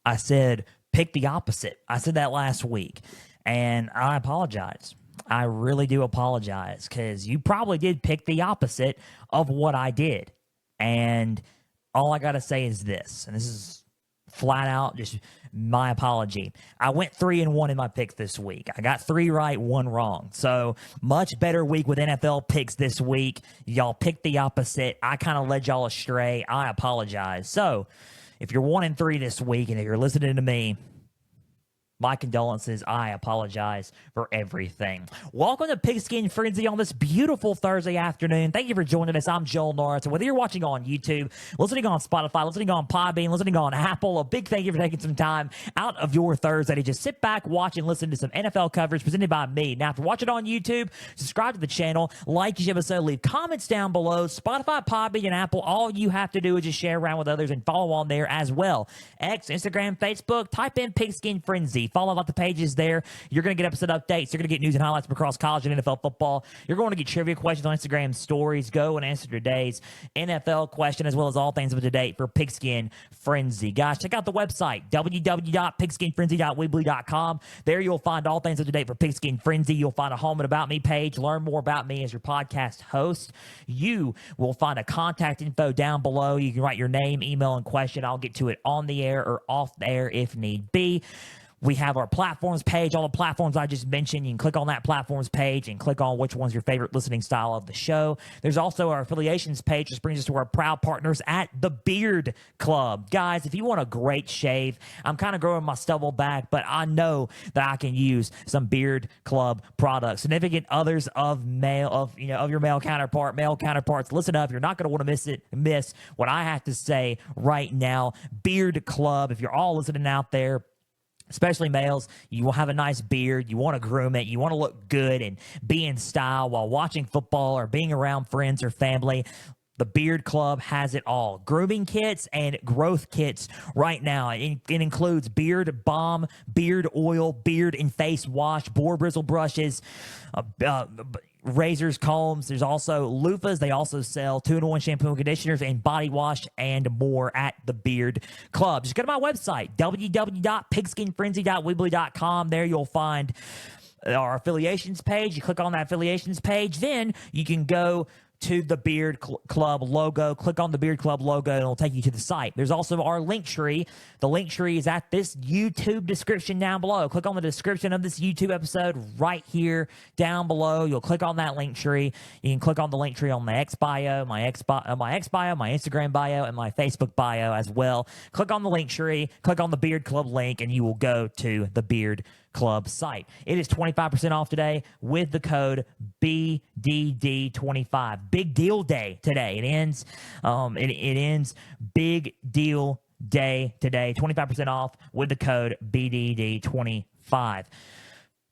I said, pick the opposite. I said that last week, and I apologize. I really do apologize because you probably did pick the opposite of what I did. And all I got to say is this, and this is flat out just my apology. I went 3-1 in my picks this week. I got 3 right, 1 wrong. So much better week with NFL picks this week. Y'all picked the opposite. I kind of led y'all astray. I apologize. So if you're 1-3 this week and if you're listening to me, my condolences. I apologize for everything. Welcome to Pigskin Frenzy on this beautiful Thursday afternoon. Thank you for joining us. I'm Joel Norris. And whether you're watching on YouTube, listening on Spotify, listening on Podbean, listening on Apple, a big thank you for taking some time out of your Thursday to just sit back, watch, and listen to some NFL coverage presented by me. Now, if you're watching on YouTube, subscribe to the channel, like each episode, leave comments down below. Spotify, Podbean, and Apple, all you have to do is just share around with others and follow on there as well. X, Instagram, Facebook, type in Pigskin Frenzy. Follow about the pages there. You're going to get episode updates. You're going to get news and highlights from across college and NFL football. You're going to get trivia questions on Instagram stories. Go and answer today's NFL question as well as all things up to date for Pigskin Frenzy. Guys, check out the website, www.pigskinfrenzy.weebly.com. There you'll find all things up to date for Pigskin Frenzy. You'll find a home and about me page. Learn more about me as your podcast host. You will find a contact info down below. You can write your name, email, and question. I'll get to it on the air or off the air if need be. We have our platforms page, all the platforms I just mentioned. You can click on that platforms page and click on which one's your favorite listening style of the show. There's also our affiliations page, which brings us to our proud partners at the Beard Club. Guys, if you want a great shave, I'm kind of growing my stubble back, but I know that I can use some Beard Club products. Significant others of your male counterparts, listen up. You're not going to want to miss what I have to say right now. Beard Club, if you're all listening out there, especially males, you will have a nice beard, you want to groom it, you want to look good and be in style while watching football or being around friends or family. The Beard Club has it all. Grooming kits and growth kits right now. It includes beard balm, beard oil, beard and face wash, boar bristle brushes, razors, combs. There's also loofahs. They also sell 2-in-1 shampoo and conditioners and body wash and more at the Beard Club. Just go to my website, www.pigskinfrenzy.weebly.com. There you'll find our affiliations page. You click on that affiliations page. Then you can go to the Beard Club logo. Click on the Beard Club logo and it'll take you to the site. There's also our link tree. The link tree is at this YouTube description down below. Click on the description of this YouTube episode right here down below. You'll click on that link tree. You can click on the link tree on my X bio, my Instagram bio, and my Facebook bio as well. Click on the link tree, click on the Beard Club link, and you will go to the Beard Club site. It is 25% off today with the code BDD25. Big deal day today. It ends big deal day today. 25% off with the code BDD25.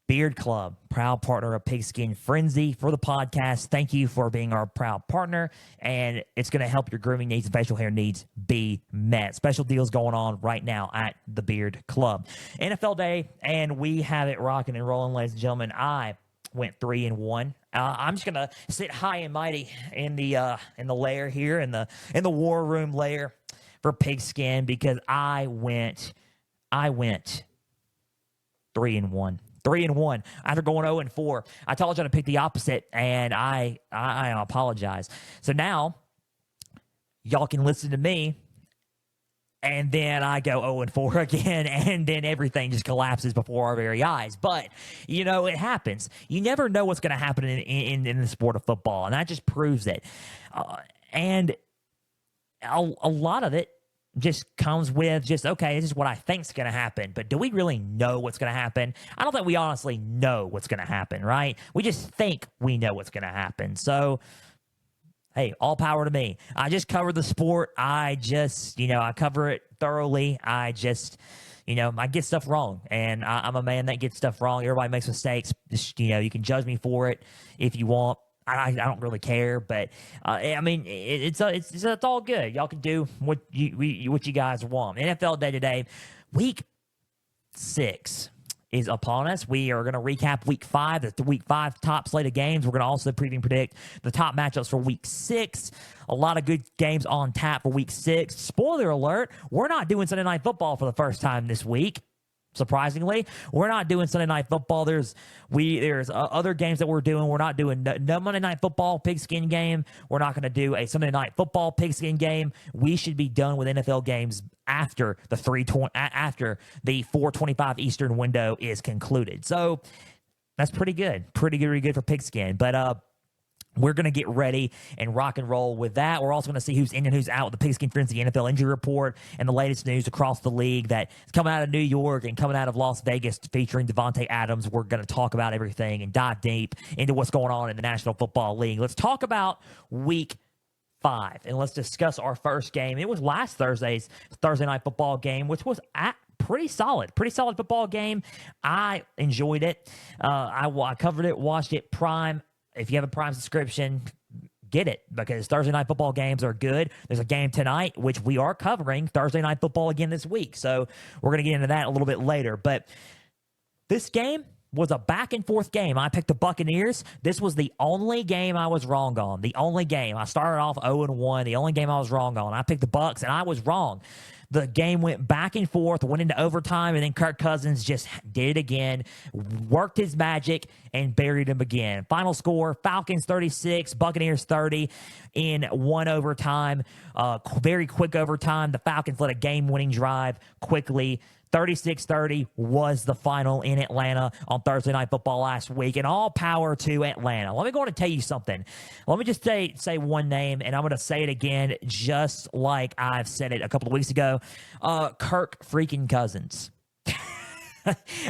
Beard Club, proud partner of Pigskin Frenzy for the podcast. Thank you for being our proud partner, and it's going to help your grooming needs and facial hair needs be met. Special deals going on right now at the Beard Club. NFL Day, and we have it rocking and rolling, ladies and gentlemen. I went 3-1. I'm just gonna sit high and mighty in the lair here, in the war room lair for Pigskin, because I went 3-1. 3-1 after going 0-4. I told you to pick the opposite, and I apologize. So now y'all can listen to me, and then I go 0-4 again, and then everything just collapses before our very eyes. But, it happens. You never know what's going to happen in the sport of football, and that just proves it. And a lot of it just comes with okay, this is what I think is going to happen. But do we really know what's going to happen? I don't think we honestly know what's going to happen, right? We just think we know what's going to happen. So, hey, all power to me. I just cover the sport. I just, I cover it thoroughly. I just, I get stuff wrong. And I'm a man that gets stuff wrong. Everybody makes mistakes. Just, you can judge me for it if you want. I don't really care, but it's all good. Y'all can do what you guys want. NFL Day today, week 6 is upon us. We are going to recap week 5, the week 5 top slate of games. We're going to also preview and predict the top matchups for week 6. A lot of good games on tap for week 6. Spoiler alert, we're not doing Sunday Night Football for the first time this week. Surprisingly, we're not doing Sunday Night Football. There's other games that we're doing. We're not doing no Monday Night Football pigskin game. We're not going to do a Sunday Night Football pigskin game. We should be done with NFL games after the 4:25 Eastern window is concluded. So that's pretty good. Pretty good for pigskin. But we're going to get ready and rock and roll with that. We're also going to see who's in and who's out with the Pigskin Frenzy NFL injury report and the latest news across the league that's coming out of New York and coming out of Las Vegas featuring Davante Adams. We're going to talk about everything and dive deep into what's going on in the National Football League. Let's talk about week 5, and let's discuss our first game. It was last Thursday's Thursday Night Football game, which was pretty solid football game. I enjoyed it. I covered it, watched it Prime. If you have a Prime subscription, get it, because Thursday Night Football games are good. There's a game tonight, which we are covering Thursday Night Football again this week. So we're going to get into that a little bit later. But this game was a back-and-forth game. I picked the Buccaneers. This was the only game I was wrong on. The only game. I started off 0-1. The only game I was wrong on. I picked the Bucs, and I was wrong. The game went back and forth, went into overtime, and then Kirk Cousins just did it again, worked his magic, and buried him again. Final score, Falcons 36, Buccaneers 30 in one overtime. Very quick overtime. The Falcons led a game-winning drive quickly. 36-30 was the final in Atlanta on Thursday Night Football last week, and all power to Atlanta. Let me go on and tell you something. Let me just say one name, and I'm going to say it again just like I've said it a couple of weeks ago. Kirk freaking Cousins.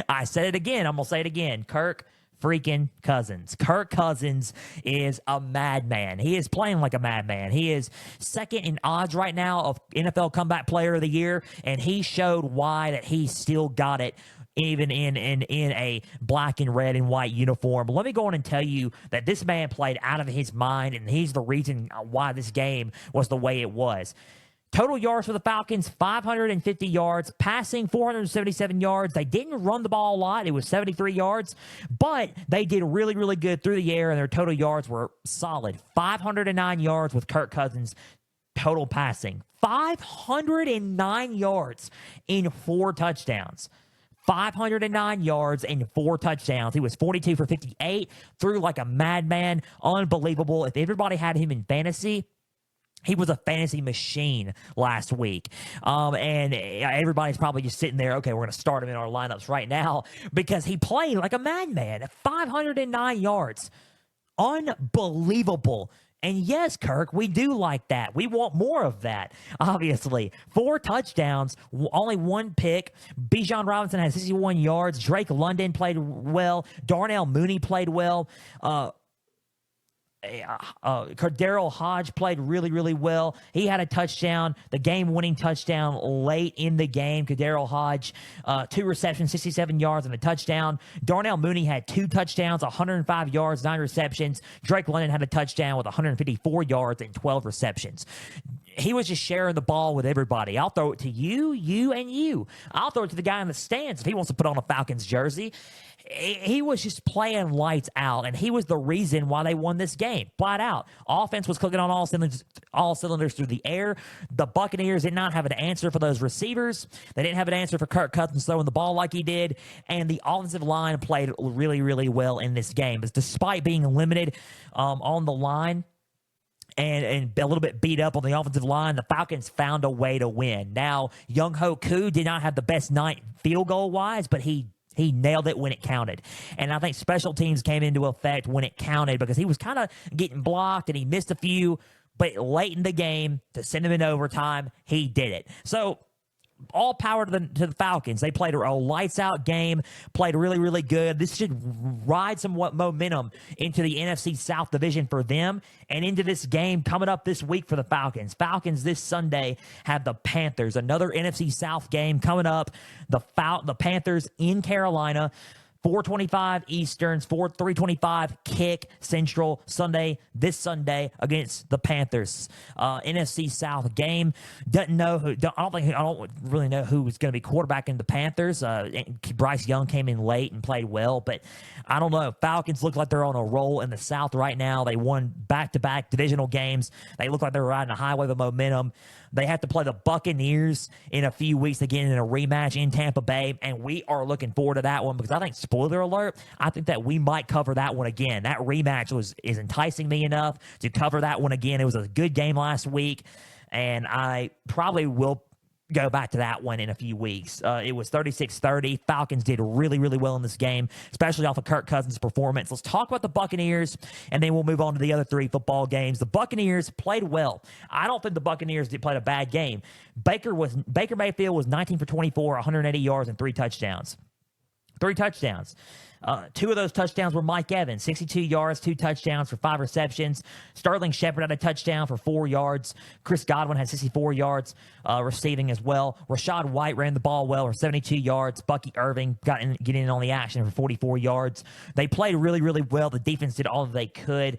I said it again. I'm going to say it again. Kirk freaking Cousins. Kirk Cousins is a madman. He is playing like a madman. He is second in odds right now of NFL Comeback Player of the Year, and he showed why that he still got it even in a black and red and white uniform. Let me go on and tell you that this man played out of his mind, and he's the reason why this game was the way it was. Total yards for the Falcons, 550 yards. Passing, 477 yards. They didn't run the ball a lot. It was 73 yards. But they did really, really good through the air, and their total yards were solid. 509 yards with Kirk Cousins total passing. 509 yards in 4 touchdowns. 509 yards and 4 touchdowns. He was 42 for 58. Threw like a madman. Unbelievable. If everybody had him in fantasy, he was a fantasy machine last week. And everybody's probably just sitting there, okay, we're going to start him in our lineups right now because he played like a madman. 509 yards. Unbelievable. And yes, Kirk, we do like that. We want more of that, obviously. 4 touchdowns, only 1 pick. Bijan Robinson had 61 yards. Drake London played well. Darnell Mooney played well. Cordero Hodge played really, really well. He had a touchdown, the game-winning touchdown late in the game. Cordero Hodge, 2 receptions, 67 yards, and a touchdown. Darnell Mooney had 2 touchdowns, 105 yards, 9 receptions. Drake London had a touchdown with 154 yards and 12 receptions. He was just sharing the ball with everybody. I'll throw it to you, and you. I'll throw it to the guy in the stands if he wants to put on a Falcons jersey. He was just playing lights out, and he was the reason why they won this game, flat out. Offense was clicking on all cylinders through the air. The Buccaneers did not have an answer for those receivers. They didn't have an answer for Kirk Cousins throwing the ball like he did, and the offensive line played really, really well in this game. But despite being limited on the line, and a little bit beat up on the offensive line, the Falcons found a way to win. Now, Younghoe Koo did not have the best night field goal-wise, but he nailed it when it counted. And I think special teams came into effect when it counted because he was kind of getting blocked and he missed a few, but late in the game to send him in overtime, he did it. So all power to the Falcons. They played a lights-out game, played really, really good. This should ride somewhat momentum into the NFC South division for them and into this game coming up this week for the Falcons. Falcons this Sunday have the Panthers, another NFC South game coming up. The Panthers in Carolina. 4:25 Easterns, 3:25 kick Central this Sunday against the Panthers. NFC South game. I don't really know who was going to be quarterback in the Panthers. Bryce Young came in late and played well, but I don't know. Falcons look like they're on a roll in the South right now. They won back-to-back divisional games. They look like they're riding a highway of momentum. They have to play the Buccaneers in a few weeks again in a rematch in Tampa Bay, and we are looking forward to that one because I think, spoiler alert, I think that we might cover that one again. That rematch is enticing me enough to cover that one again. It was a good game last week, and I probably will go back to that one in a few weeks. It was 36-30. Falcons did really, really well in this game, especially off of Kirk Cousins' performance. Let's talk about the Buccaneers, and then we'll move on to the other three football games. The Buccaneers played well. I don't think the Buccaneers played a bad game. Baker Mayfield was 19 for 24, 180 yards, and 3 touchdowns. 3 touchdowns. 2 of those touchdowns were Mike Evans, 62 yards, 2 touchdowns for 5 receptions. Sterling Shepard had a touchdown for 4 yards. Chris Godwin had 64 yards receiving as well. Rashad White ran the ball well for 72 yards. Bucky Irving getting in on the action for 44 yards. They played really, really well. The defense did all that they could.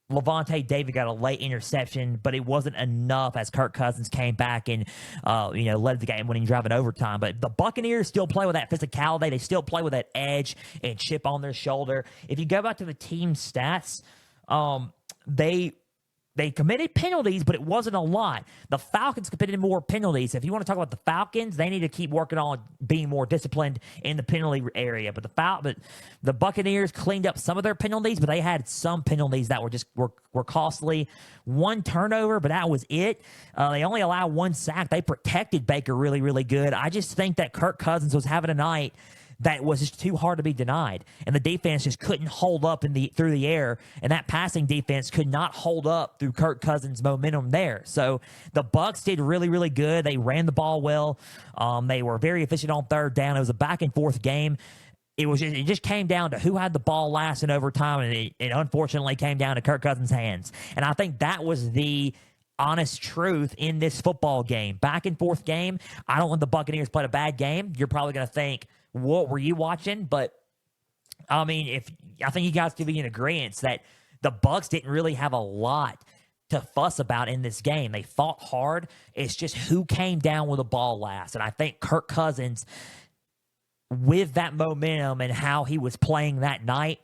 Levante David got a late interception, but it wasn't enough as Kirk Cousins came back and, led the game winning drive in overtime. But the Buccaneers still play with that physicality. They still play with that edge and chip on their shoulder. If you go back to the team stats, they committed penalties, but it wasn't a lot. The Falcons committed more penalties. If you want to talk about the Falcons, they need to keep working on being more disciplined in the penalty area. But the Buccaneers cleaned up some of their penalties, but they had some penalties that were costly. 1 turnover, but that was it. They only allowed 1 sack. They protected Baker really, really good. I just think that Kirk Cousins was having a night that was just too hard to be denied. And the defense just couldn't hold up through the air, and that passing defense could not hold up through Kirk Cousins' momentum there. So the Bucs did really, really good. They ran the ball well. They were very efficient on third down. It was a back-and-forth game. It just came down to who had the ball last in overtime, and it unfortunately came down to Kirk Cousins' hands. And I think that was the honest truth in this football game. Back-and-forth game. I don't think the Buccaneers played a bad game. You're probably going to think, what were you watching? But I mean, I think you guys could be in agreement that the Bucs didn't really have a lot to fuss about in this game. They fought hard. It's just who came down with the ball last. And I think Kirk Cousins, with that momentum and how he was playing that night,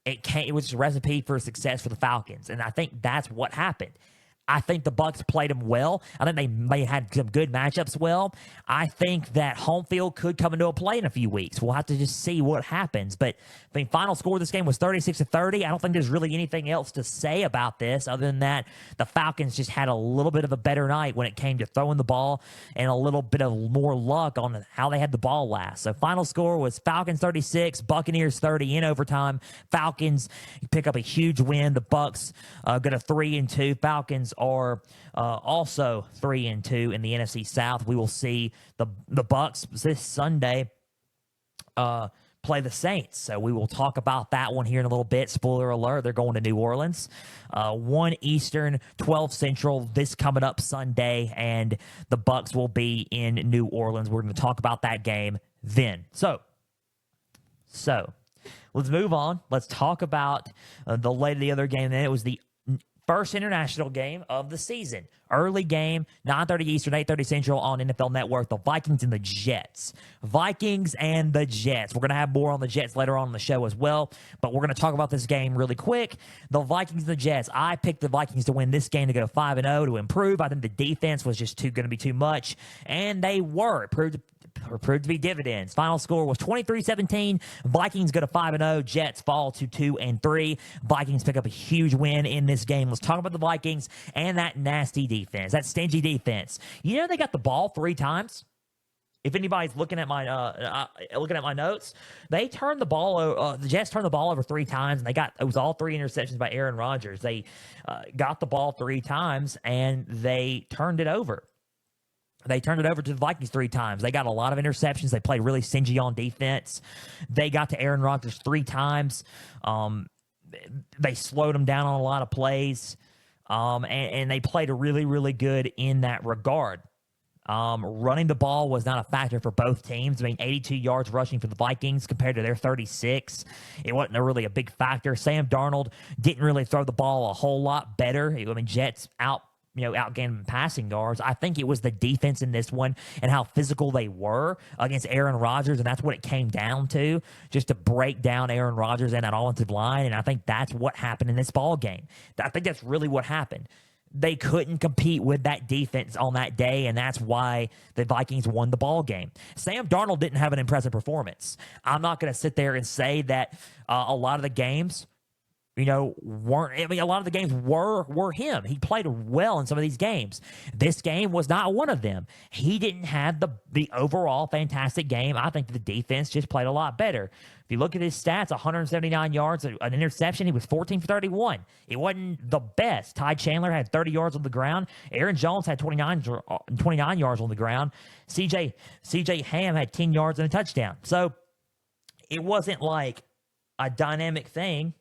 it was a recipe for success for the Falcons. And I think that's what happened. I think the Bucs played them well. I think they had some good matchups well. I think that home field could come into a play in a few weeks. We'll have to just see what happens. But the final score of this game was 36-30. I don't think there's really anything else to say about this other than that the Falcons just had a little bit of a better night when it came to throwing the ball and a little bit of more luck on how they had the ball last. So final score was Falcons 36, Buccaneers 30 in overtime. Falcons pick up a huge win. The Bucs go to 3-2. Falcons are also 3-2 in the NFC South. We will see the Bucs this Sunday play the Saints. So we will talk about that one here in a little bit. Spoiler alert, they're going to New Orleans. 1 Eastern, 12 Central, this coming up Sunday, and the Bucs will be in New Orleans. We're going to talk about that game then. So let's move on. Let's talk about the late of the other game. Then it was the first international game of the season. Early game, 9:30 Eastern, 8:30 Central on NFL Network. The Vikings and the Jets. Vikings and the Jets. We're going to have more on the Jets later on in the show as well, but we're going to talk about this game really quick. The Vikings and the Jets. I picked the Vikings to win this game to go 5-0 to improve. I think the defense was just going to be too much, and they were. It proved to be dividends. Final score was 23-17. Vikings go to 5-0. Jets fall to 2-3. Vikings pick up a huge win in this game. Let's talk about the Vikings and that nasty defense, that stingy defense. You know they got the ball 3 times. If anybody's looking at my notes, they turned the ball. The Jets turned the ball over 3 times, and it was all 3 interceptions by Aaron Rodgers. They got the ball 3 times, and they turned it over. They turned it over to the Vikings 3 times. They got a lot of interceptions. They played really stingy on defense. They got to Aaron Rodgers 3 times. They slowed him down on a lot of plays. And they played really, really good in that regard. Running the ball was not a factor for both teams. I mean, 82 yards rushing for the Vikings compared to their 36. It wasn't really a big factor. Sam Darnold didn't really throw the ball a whole lot better. I mean, Jets outgained him in passing yards. I think it was the defense in this one and how physical they were against Aaron Rodgers, and that's what it came down to, just to break down Aaron Rodgers and that offensive line, and I think that's what happened in this ball game. I think that's really what happened. They couldn't compete with that defense on that day, and that's why the Vikings won the ball game. Sam Darnold didn't have an impressive performance. I'm not going to sit there and say that a lot of the games weren't. I mean, a lot of the games were him. He played well in some of these games. This game was not one of them. He didn't have the overall fantastic game. I think the defense just played a lot better. If you look at his stats, 179 yards, an interception, he was 14 for 31. It wasn't the best. Ty Chandler had 30 yards on the ground. Aaron Jones had 29 yards on the ground. CJ Ham had 10 yards and a touchdown. So it wasn't like a dynamic thing.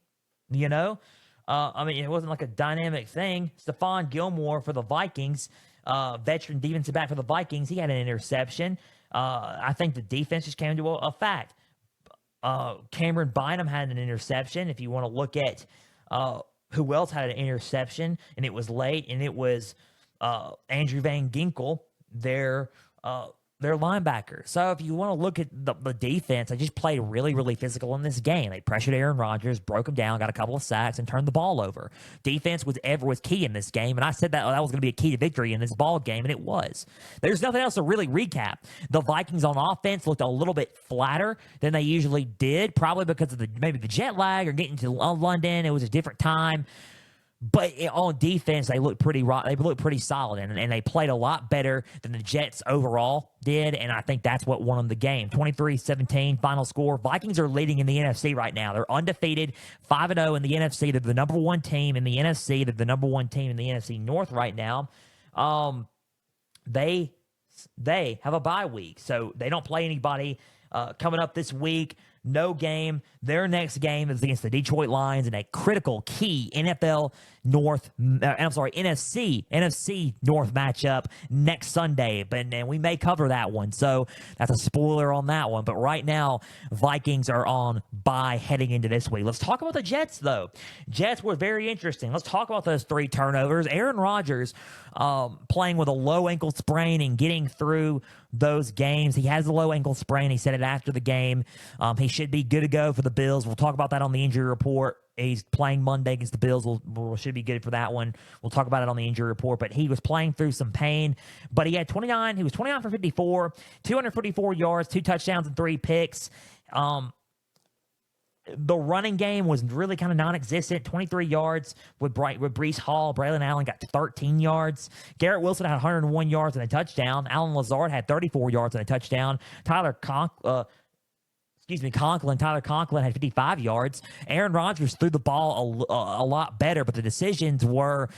It wasn't like a dynamic thing. Stephon Gilmore for the Vikings, veteran defensive back for the Vikings, he had an interception. I think the defense just came to a fact. Cameron Bynum had an interception. If you want to look at who else had an interception, and it was late, and it was Andrew Van Ginkel, their linebacker. So if you want to look at the defense, they just played really, really physical in this game. They pressured Aaron Rodgers, broke him down, got a couple of sacks, and turned the ball over. Defense was key in this game, and I said that was going to be a key to victory in this ball game, and it was. There's nothing else to really recap. The Vikings on offense looked a little bit flatter than they usually did, probably because of maybe the jet lag or getting to London. It was a different time. But on defense, they looked pretty solid, and they played a lot better than the Jets overall did, and I think that's what won them the game. 23-17 final score. Vikings are leading in the NFC right now. They're undefeated, 5-0 in the NFC. They're the number one team in the NFC. They're the number one team in the NFC North right now. They have a bye week, so they don't play anybody coming up this week. No game. Their next game is against the Detroit Lions in a critical, key NFC North matchup next Sunday. But we may cover that one, so that's a spoiler on that one. But right now, Vikings are on bye heading into this week. Let's talk about the Jets, though. Jets were very interesting. Let's talk about those 3 turnovers. Aaron Rodgers playing with a low ankle sprain and getting through those games. He has a low ankle sprain. He said it after the game. He should be good to go for the Bills. We'll talk about that on the injury report. He's playing Monday against the Bills. Should be good for that one. We'll talk about it on the injury report. But he was playing through some pain. But he had 29. He was 29 for 54, 244 yards, 2 touchdowns, and 3 picks. The running game was really kind of non-existent. 23 yards with Breece Hall. Braylon Allen got 13 yards. Garrett Wilson had 101 yards and a touchdown. Alan Lazard had 34 yards and a touchdown. Tyler Conklin had 55 yards. Aaron Rodgers threw the ball a lot better, but the decisions were,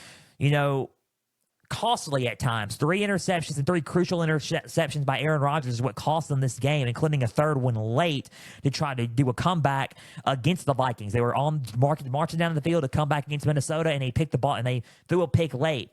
costly at times. 3 interceptions and 3 crucial interceptions by Aaron Rodgers is what cost them this game, including a third one late to try to do a comeback against the Vikings. They were marching down the field to come back against Minnesota, and they picked the ball, and they threw a pick late.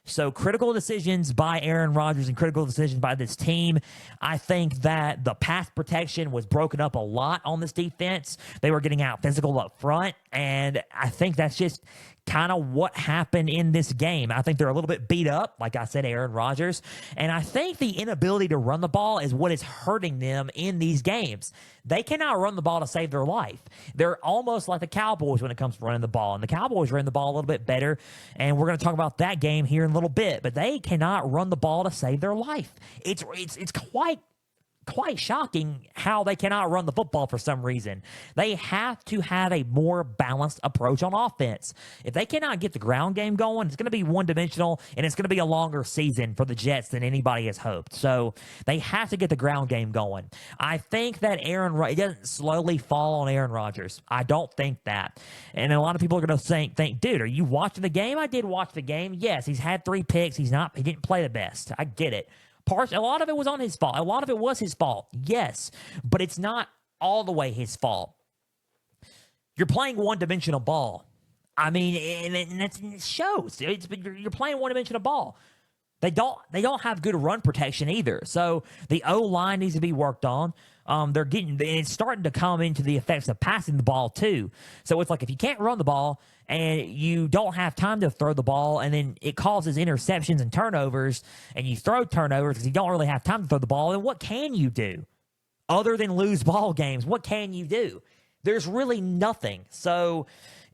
So critical decisions by Aaron Rodgers and critical decisions by this team. I think that the pass protection was broken up a lot on this defense. They were getting out physical up front, and I think that's just kind of what happened in this game. I think they're a little bit beat up, like I said, Aaron Rodgers, and I think the inability to run the ball is what is hurting them in these games. They cannot run the ball to save their life. They're almost like the Cowboys when it comes to running the ball, and the Cowboys ran the ball a little bit better, and we're going to talk about that game here in a little bit, but they cannot run the ball to save their life. It's quite shocking how they cannot run the football for some reason. They have to have a more balanced approach on offense. If they cannot get the ground game going, it's going to be one-dimensional, and it's going to be a longer season for the Jets than anybody has hoped. So they have to get the ground game going. I think that it doesn't slowly fall on Aaron Rodgers. I don't think that. And a lot of people are going to think, dude, are you watching the game? I did watch the game. Yes, he's had 3 picks. He didn't play the best. I get it. A lot of it was on his fault. A lot of it was his fault, yes, but it's not all the way his fault. You're playing one-dimensional ball. I mean, and it shows. You're playing one-dimensional ball. They don't have good run protection either. So the O-line needs to be worked on. It's starting to come into the effects of passing the ball too. So it's like if you can't run the ball and you don't have time to throw the ball, and then it causes interceptions and turnovers, and you throw turnovers because you don't really have time to throw the ball, then what can you do other than lose ball games? What can you do? There's really nothing. So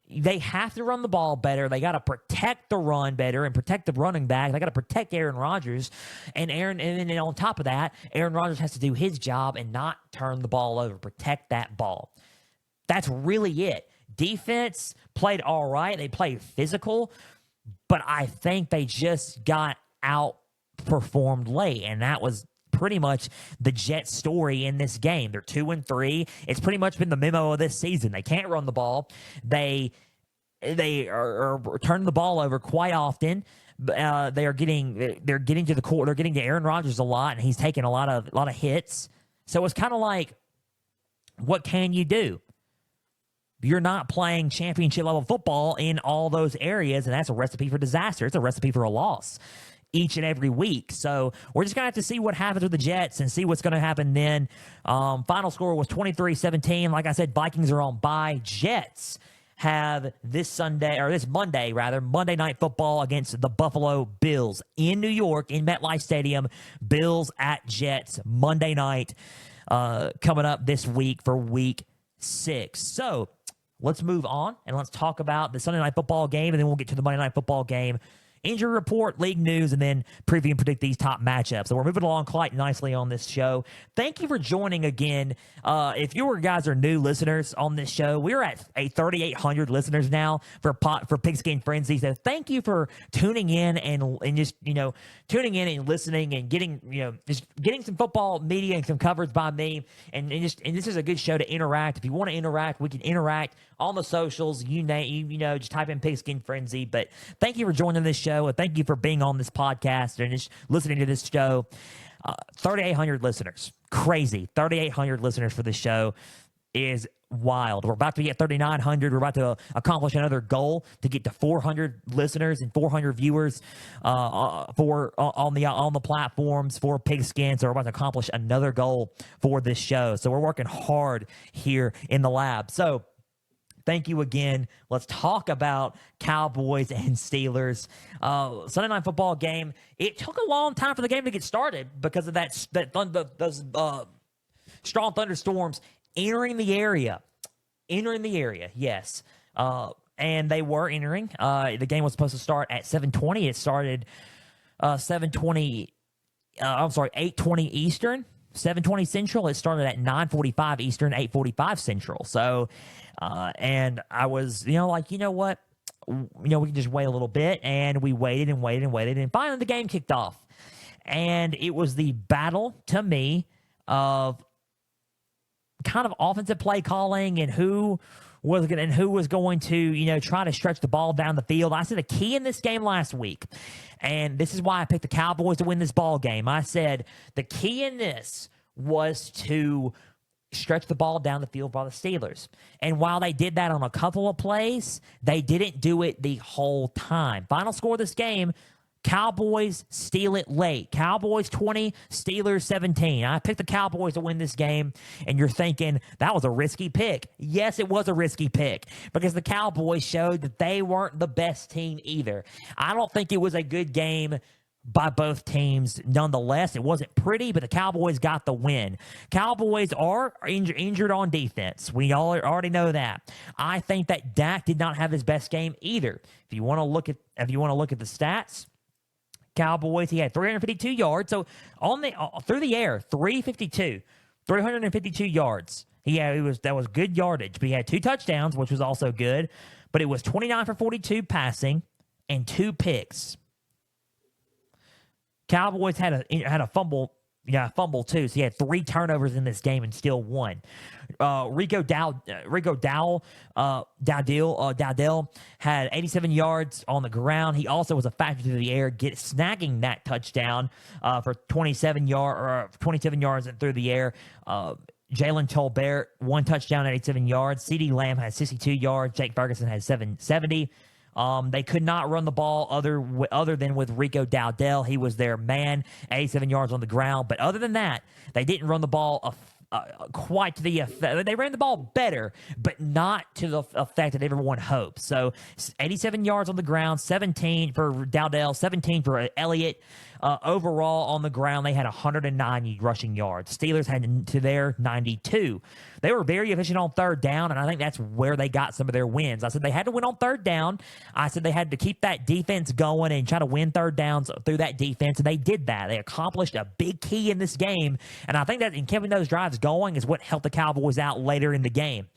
they have to run the ball better. They got to protect the run better and protect the running back. They got to protect Aaron Rodgers. And then on top of that, Aaron Rodgers has to do his job and not turn the ball over, protect that ball. That's really it. Defense played all right. They played physical, but I think they just got outperformed late, and that was pretty much the Jets' story in this game. They're 2-3. It's pretty much been the memo of this season. They can't run the ball. They are turning the ball over quite often. They're getting to the core. They're getting to Aaron Rodgers a lot, and he's taking a lot of hits. So it's kind of like, what can you do? You're not playing championship level football in all those areas, and that's a recipe for disaster. It's a recipe for a loss each and every week. So we're just going to have to see what happens with the Jets and see what's going to happen then. Final score was 23-17. Like I said, Vikings are on bye. Jets have this Monday Night Football against the Buffalo Bills in New York, in MetLife Stadium. Bills at Jets, Monday night, coming up this week for week 6. So let's move on and let's talk about the Sunday Night Football game, and then we'll get to the Monday Night Football game, injury report, league news, and then preview and predict these top matchups. So we're moving along quite nicely on this show. Thank you for joining again. If you guys are new listeners on this show, we're at 3,800 listeners now for Pigskin Frenzy. So thank you for tuning in and just tuning in and listening and getting some football media and some coverage by me. And this is a good show to interact. If you want to interact, we can interact on the socials. Just type in Pigskin Frenzy. But thank you for joining this show, and thank you for being on this podcast and just listening to this show. 3,800 listeners. Crazy. 3,800 listeners for this show is wild. We're about to be at 3,900. We're about to accomplish another goal to get to 400 listeners and 400 viewers on the platforms for Pigskin. So we're about to accomplish another goal for this show. So we're working hard here in the lab. So thank you again. Let's talk about Cowboys and Steelers. Sunday Night Football game. It took a long time for the game to get started because of those strong thunderstorms entering the area. Yes. And they were entering. The game was supposed to start at 7:20. It started 8:20 Eastern. 7:20 Central. It started at 9:45 Eastern, 8:45 Central. So, and I was, we can just wait a little bit, and we waited, and finally the game kicked off. And it was the battle, to me, of kind of offensive play calling and who was going to try to stretch the ball down the field. I said the key in this game last week, and this is why I picked the Cowboys to win this ball game. I said the key in this was to stretch the ball down the field by the Steelers. And while they did that on a couple of plays, they didn't do it the whole time. Final score of this game, Cowboys steal it late. Cowboys 20, Steelers 17. I picked the Cowboys to win this game, and you're thinking, that was a risky pick. Yes, it was a risky pick because the Cowboys showed that they weren't the best team either. I don't think it was a good game by both teams. Nonetheless, it wasn't pretty, but the Cowboys got the win. Cowboys are injured on defense. We all already know that. I think that Dak did not have his best game either. If you want to look at the stats, Cowboys, he had 352 yards. So through the air, 352 yards. That was good yardage. But he had 2 touchdowns, which was also good. But it was 29 for 42 passing and 2 picks. Cowboys had a fumble too. So he had 3 turnovers in this game and still won. Rico Dowdell had 87 yards on the ground. He also was a factor to the air, snagging that touchdown for 27 yards through the air. Jalen Tolbert, 1 touchdown, 87 yards. CeeDee Lamb had 62 yards. Jake Ferguson had 70. They could not run the ball other than with Rico Dowdell. He was their man, 87 yards on the ground. But other than that, they didn't run the ball quite to the effect. They ran the ball better, but not to the effect that everyone hoped. So 87 yards on the ground, 17 for Dowdell, 17 for Elliott. Overall on the ground, they had 190 rushing yards. Steelers had to their 92. They were very efficient on third down, and I think that's where they got some of their wins. I said they had to win on third down. I said they had to keep that defense going and try to win third downs through that defense, and they did that. They accomplished a big key in this game, and I think that in keeping those drives going is what helped the Cowboys out later in the game.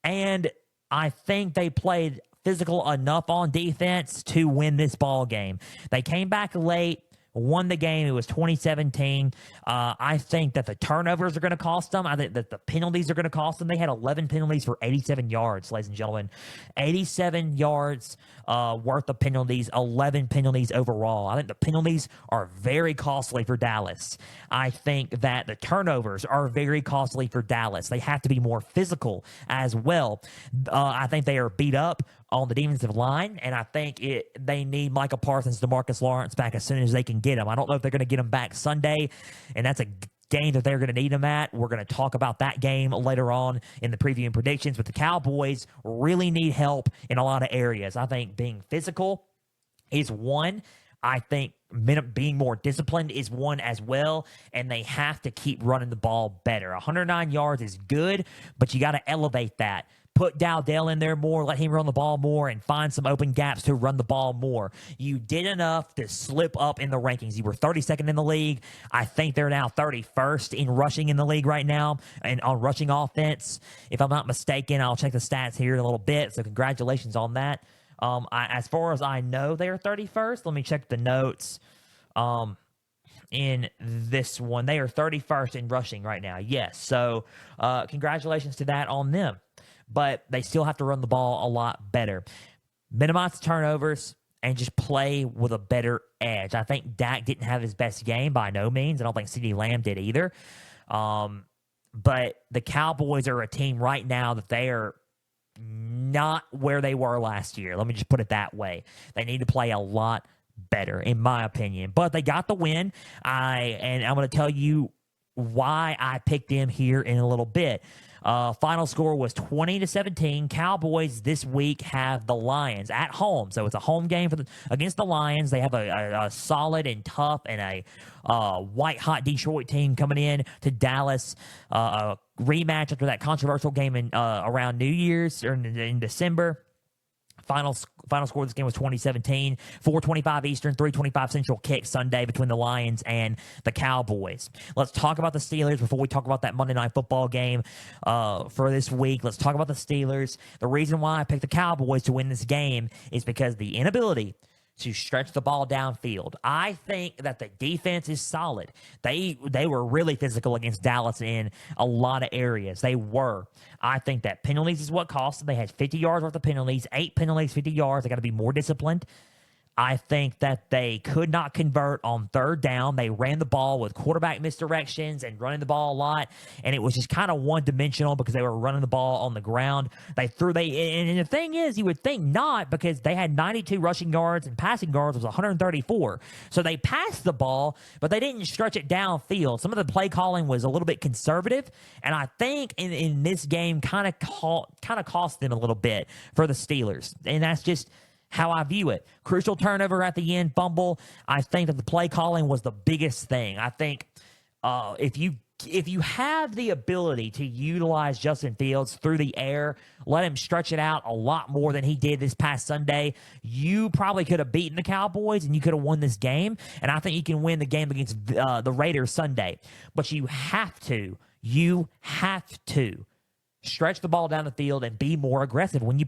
And I think they played physical enough on defense to win this ball game. They came back late, won the game. It was 2017. I think that the turnovers are going to cost them. I think that the penalties are going to cost them. They had 11 penalties for 87 yards, ladies and gentlemen. 87 yards worth of penalties, 11 penalties overall. I think the penalties are very costly for Dallas. I think that the turnovers are very costly for Dallas. They have to be more physical as well. I think they are beat up on the defensive line, and I think they need Micah Parsons, DeMarcus Lawrence back as soon as they can get him. I don't know if they're going to get him back Sunday, and that's a game that they're going to need him at. We're going to talk about that game later on in the preview and predictions, but the Cowboys really need help in a lot of areas. I think being physical is one. I think being more disciplined is one as well, and they have to keep running the ball better. 109 yards is good, but you got to elevate that. Put Dowdell in there more, let him run the ball more, and find some open gaps to run the ball more. You did enough to slip up in the rankings. You were 32nd in the league. I think they're now 31st in rushing in the league right now and on rushing offense. If I'm not mistaken, I'll check the stats here in a little bit, so congratulations on that. As far as I know, they're 31st. Let me check the notes. In this one, they are 31st in rushing right now. Yes, so congratulations to that on them. But they still have to run the ball a lot better. Minimize the turnovers and just play with a better edge. I think Dak didn't have his best game by no means. I don't think CeeDee Lamb did either. But the Cowboys are a team right now that they are not where they were last year. Let me just put it that way. They need to play a lot better, in my opinion. But they got the win. And I'm going to tell you why I picked them here in a little bit. Final score was 20-17. Cowboys this week have the Lions at home, so it's a home game against the Lions. They have a solid and tough and a white-hot Detroit team coming in to Dallas. A rematch after that controversial game in around New Year's or in December. Final score of this game was 2017, 4:25 Eastern, 3:25 Central kick Sunday between the Lions and the Cowboys. Let's talk about the Steelers before we talk about that Monday Night Football game for this week. Let's talk about the Steelers. The reason why I picked the Cowboys to win this game is because the inability to stretch the ball downfield. I think that the defense is solid. They were really physical against Dallas in a lot of areas. They were. I think that penalties is what cost them. They had 50 yards worth of penalties, 8 penalties, 50 yards. They got to be more disciplined. I think that they could not convert on third down. They ran the ball with quarterback misdirections and running the ball a lot, and it was just kind of one-dimensional because they were running the ball on the ground. And the thing is, you would think not, because they had 92 rushing yards and passing yards was 134. So they passed the ball, but they didn't stretch it downfield. Some of the play calling was a little bit conservative, and I think in this game kind of cost them a little bit for the Steelers, and that's just how I view it. Crucial turnover at the end, fumble. I think that the play calling was the biggest thing. I think if you have the ability to utilize Justin Fields through the air, let him stretch it out a lot more than he did this past Sunday, you probably could have beaten the Cowboys and you could have won this game. And I think you can win the game against the Raiders Sunday. But you have to stretch the ball down the field and be more aggressive when you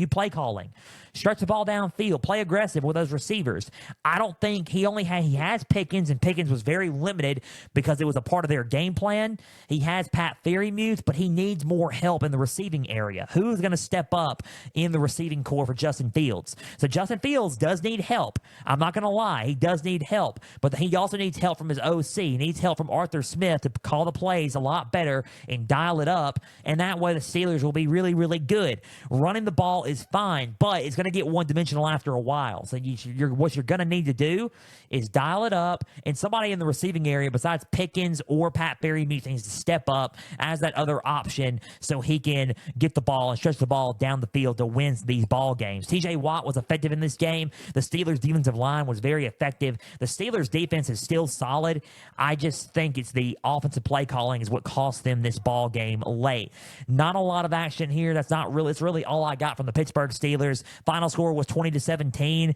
play calling. Stretch the ball downfield, play aggressive with those receivers. I don't think he has Pickens, and Pickens was very limited because it was a part of their game plan. He has Pat Freiermuth, but he needs more help in the receiving area. Who's going to step up in the receiving core for Justin Fields? So Justin Fields does need help. I'm not going to lie. He does need help, but he also needs help from his OC. He needs help from Arthur Smith to call the plays a lot better and dial it up, and that way the Steelers will be really, really good. Running the ball is fine, but it's going to get one-dimensional after a while. So what you're going to need to do is dial it up, and somebody in the receiving area besides Pickens or Pat Freiermuth needs to step up as that other option so he can get the ball and stretch the ball down the field to win these ball games. TJ Watt was effective in this game. The Steelers' defensive line was very effective. The Steelers' defense is still solid. I just think it's the offensive play calling is what cost them this ball game late. Not a lot of action here. It's really all I got from the Pittsburgh Steelers. Final score was 20-17.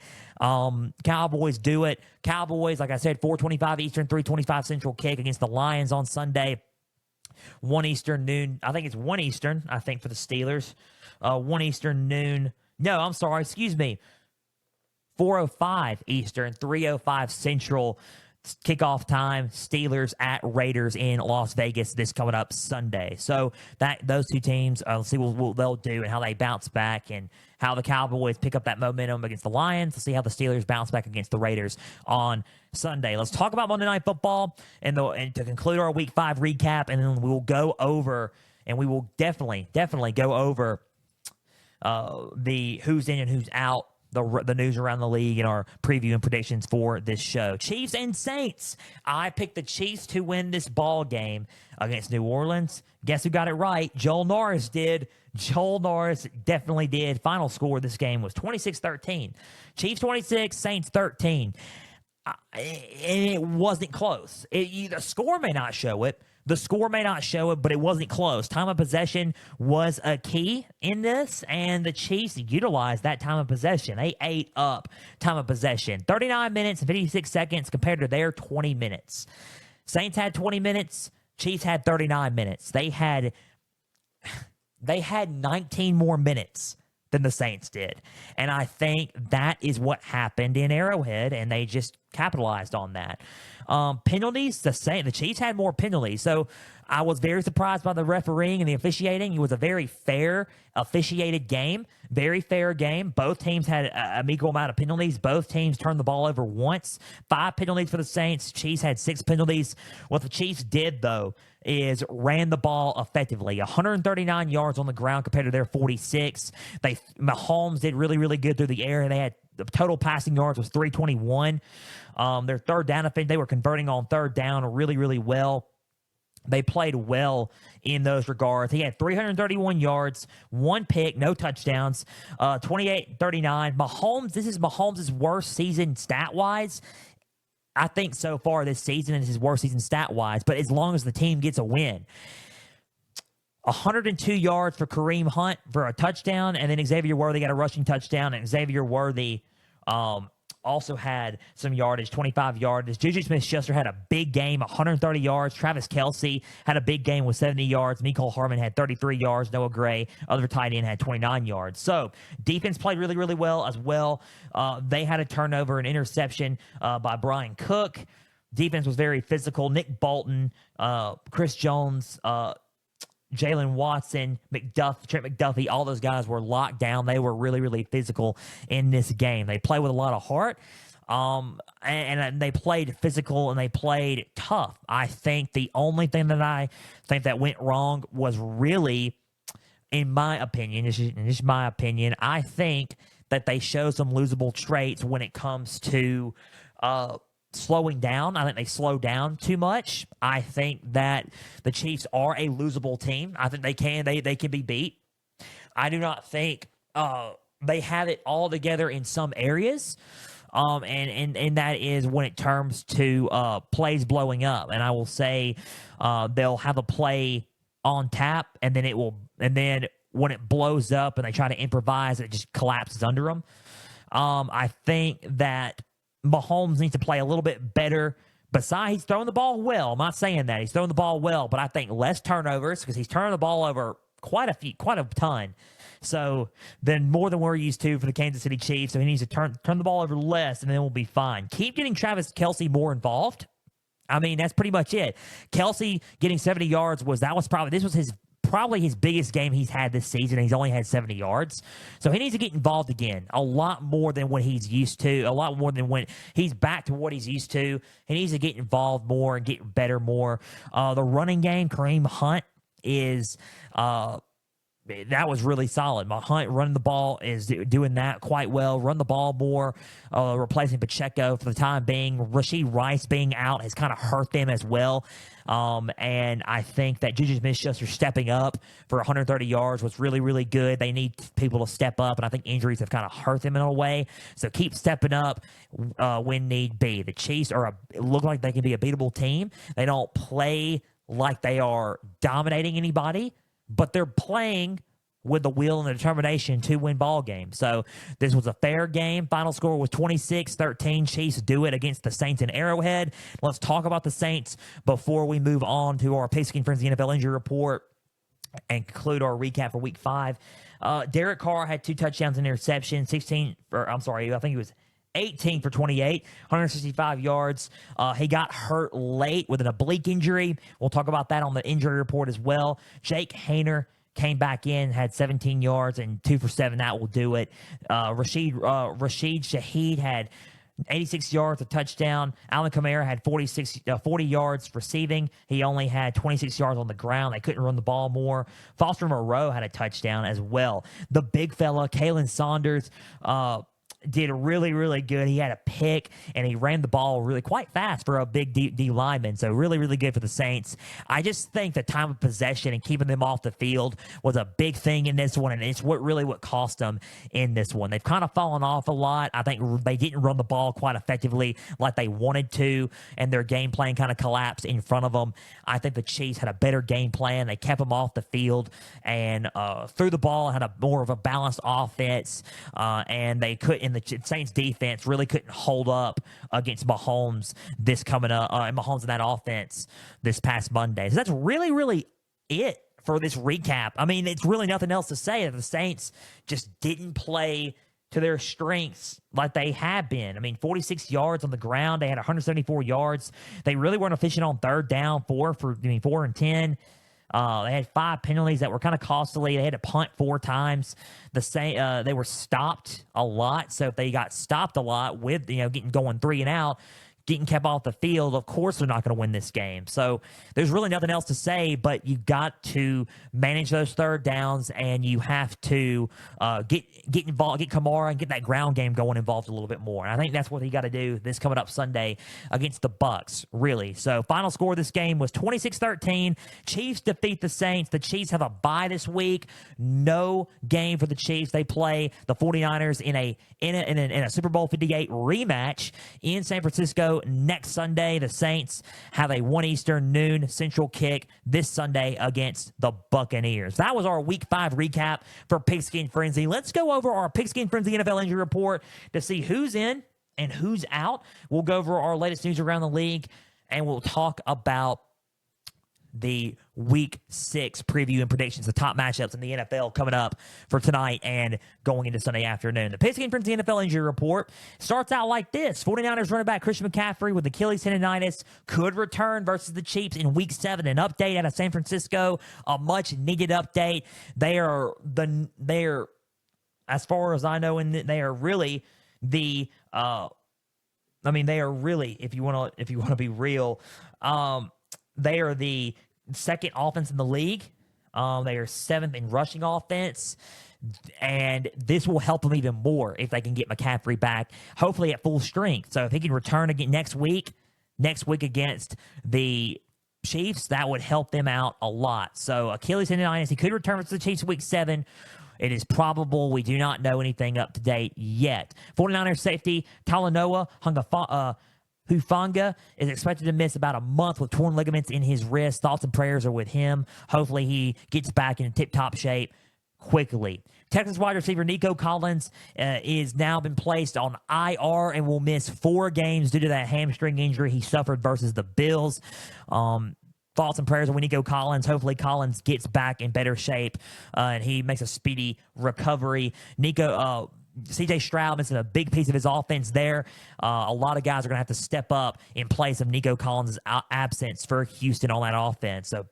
Cowboys do it. Cowboys, like I said, 4:25 Eastern, 3:25 Central kick against the Lions on Sunday. 1 Eastern, noon. I think it's 1 Eastern, I think, for the Steelers. 1 Eastern, noon. No, I'm sorry. Excuse me. 4:05 Eastern, 3:05 Central kickoff time. Steelers at Raiders in Las Vegas this coming up Sunday. So those two teams, let's see what they'll do and how they bounce back and how the Cowboys pick up that momentum against the Lions. Let's see how the Steelers bounce back against the Raiders on Sunday. Let's talk about Monday Night Football and to conclude our Week 5 recap, and then we'll go over, and we will definitely go over the who's in and who's out, the news around the league, and our preview and predictions for this show. Chiefs and Saints. I picked the Chiefs to win this ball game against New Orleans. Guess who got it right? Joel Norris did. Joel Norris definitely did. Final score of this game was 26-13. Chiefs 26, Saints 13. And it wasn't close. The score may not show it. But it wasn't close. Time of possession was a key in this, and the Chiefs utilized that time of possession. They ate up time of possession. 39 minutes and 56 seconds compared to their 20 minutes. Saints had 20 minutes. Chiefs had 39 minutes. They had 19 more minutes than the Saints did. And I think that is what happened in Arrowhead, and they just capitalized on that. Penalties, the Chiefs had more penalties. So I was very surprised by the refereeing and the officiating. It was a very fair officiated game, very fair game. Both teams had an equal amount of penalties. Both teams turned the ball over once. 5 penalties for the Saints. Chiefs had 6 penalties. What the Chiefs did, though, is ran the ball effectively. 139 yards on the ground compared to their 46. Mahomes did really, really good through the air. They had the total passing yards was 321. Their third down offense, they were converting on third down really, really well. They played well in those regards. He had 331 yards, 1 pick, no touchdowns, 28-39. Mahomes, this is Mahomes' worst season stat-wise. I think so far this season is his worst season stat-wise, but as long as the team gets a win. 102 yards for Kareem Hunt for a touchdown, and then Xavier Worthy got a rushing touchdown, and Xavier Worthy also had some yardage, 25 yardage. Juju Smith-Schuster had a big game, 130 yards. Travis Kelce had a big game with 70 yards. Mecole Hardman had 33 yards. Noah Gray, other tight end, had 29 yards. So defense played really, really well as well. They had a turnover, an interception by Brian Cook. Defense was very physical. Nick Bolton, Chris Jones, Jalen Watson, Trent McDuffie, all those guys were locked down. They were really, really physical in this game. They played with a lot of heart, and they played physical, and they played tough. I think the only thing that I think that went wrong was really, in my opinion, this is my opinion, I think that they show some losable traits when it comes to slowing down. I think they slow down too much. I think that the Chiefs are a losable team. I think they can be beat. I do not think they have it all together in some areas. And that is when it comes to plays blowing up. And I will say they'll have a play on tap, and then when it blows up and they try to improvise, it just collapses under them. I think that Mahomes needs to play a little bit better. Besides, he's throwing the ball well. I'm not saying that. He's throwing the ball well, but I think less turnovers because he's turning the ball over quite a ton. So then more than we're used to for the Kansas City Chiefs. So he needs to turn the ball over less, and then we'll be fine. Keep getting Travis Kelce more involved. I mean, that's pretty much it. Kelce getting 70 yards was probably his biggest game he's had this season. He's only had 70 yards. So he needs to get involved again a lot more than what he's used to, a lot more than when he's back to what he's used to. He needs to get involved more and get better more. The running game, Kareem Hunt is that was really solid. My Hunt running the ball is doing that quite well. Run the ball more, replacing Pacheco for the time being. Rashee Rice being out has kind of hurt them as well. And I think that Juju Smith-Schuster stepping up for 130 yards was really, really good. They need people to step up, and I think injuries have kind of hurt them in a way. So keep stepping up when need be. The Chiefs look like they can be a beatable team. They don't play like they are dominating anybody, but they're playing with the will and the determination to win ball games. So this was a fair game. Final score was 26-13. Chiefs do it against the Saints in Arrowhead. Let's talk about the Saints before we move on to our Pigskin Frenzy NFL injury report and conclude our recap for Week 5. Derek Carr had 2 touchdowns and interception, I think he was 18 for 28, 165 yards. He got hurt late with an oblique injury. We'll talk about that on the injury report as well. Jake Haener came back in, had 17 yards and 2 for 7. That will do it. Rashid Shaheed had 86 yards, a touchdown. Alvin Kamara had 40 yards receiving. He only had 26 yards on the ground. They couldn't run the ball more. Foster Moreau had a touchdown as well. The big fella, Kalen Saunders, did really, really good. He had a pick, and he ran the ball really quite fast for a big D lineman. So really, really good for the Saints. I just think the time of possession and keeping them off the field was a big thing in this one, and it's what cost them in this one. They've kind of fallen off a lot. I think they didn't run the ball quite effectively like they wanted to, and their game plan kind of collapsed in front of them. I think the Chiefs had a better game plan. They kept them off the field and threw the ball, had a more of a balanced offense, and they couldn't. The Saints defense really couldn't hold up against Mahomes this coming up, and Mahomes in that offense this past Monday. So that's really, really it for this recap. I mean, it's really nothing else to say. The Saints just didn't play to their strengths like they have been. I mean, 46 yards on the ground. They had 174 yards. They really weren't efficient on third down, 4 and 10. They had 5 penalties that were kind of costly. They had to punt 4 times. They were stopped a lot. So if they got stopped a lot with getting going 3 and out, getting kept off the field, of course they're not going to win this game. So there's really nothing else to say, but you got to manage those third downs, and you have to get involved, get Kamara and get that ground game going involved a little bit more. And I think that's what he got to do this coming up Sunday against the Bucs, really. So final score of this game was 26-13. Chiefs defeat the Saints. The Chiefs have a bye this week. No game for the Chiefs. They play the 49ers in a Super Bowl 58 rematch in San Francisco next Sunday. The Saints have a 1 Eastern, noon Central kick this Sunday against the Buccaneers. That was our Week 5 recap for Pigskin Frenzy. Let's go over our Pigskin Frenzy NFL injury report to see who's in and who's out. We'll go over our latest news around the league, and we'll talk about the Week 6 preview and predictions, the top matchups in the NFL coming up for tonight and going into Sunday afternoon. The Pigskin Frenzy NFL injury report starts out like this. 49ers running back Christian McCaffrey with Achilles tendonitis could return versus the Chiefs in Week 7. An update out of San Francisco, a much-needed update. They are, as far as I know, they are really the they are really, if you want to be real, they are the second offense in the league. They are 7th in rushing offense, and this will help them even more if they can get McCaffrey back, hopefully at full strength. So if he can return again next week against the Chiefs, that would help them out a lot. So Achilles tendonitis, he could return to the Chiefs Week 7. It is probable. We do not know anything up to date yet. 49ers safety Talanoa Hufanga is expected to miss about a month with torn ligaments in his wrist. Thoughts and prayers are with him. Hopefully he gets back in tip-top shape quickly. Texas wide receiver Nico Collins is now been placed on IR and will miss 4 games due to that hamstring injury he suffered versus the Bills. Thoughts and prayers with Nico Collins. Hopefully Collins gets back in better shape and he makes a speedy recovery. C.J. Stroud missing a big piece of his offense there. A lot of guys are going to have to step up in place of Nico Collins' absence for Houston on that offense. So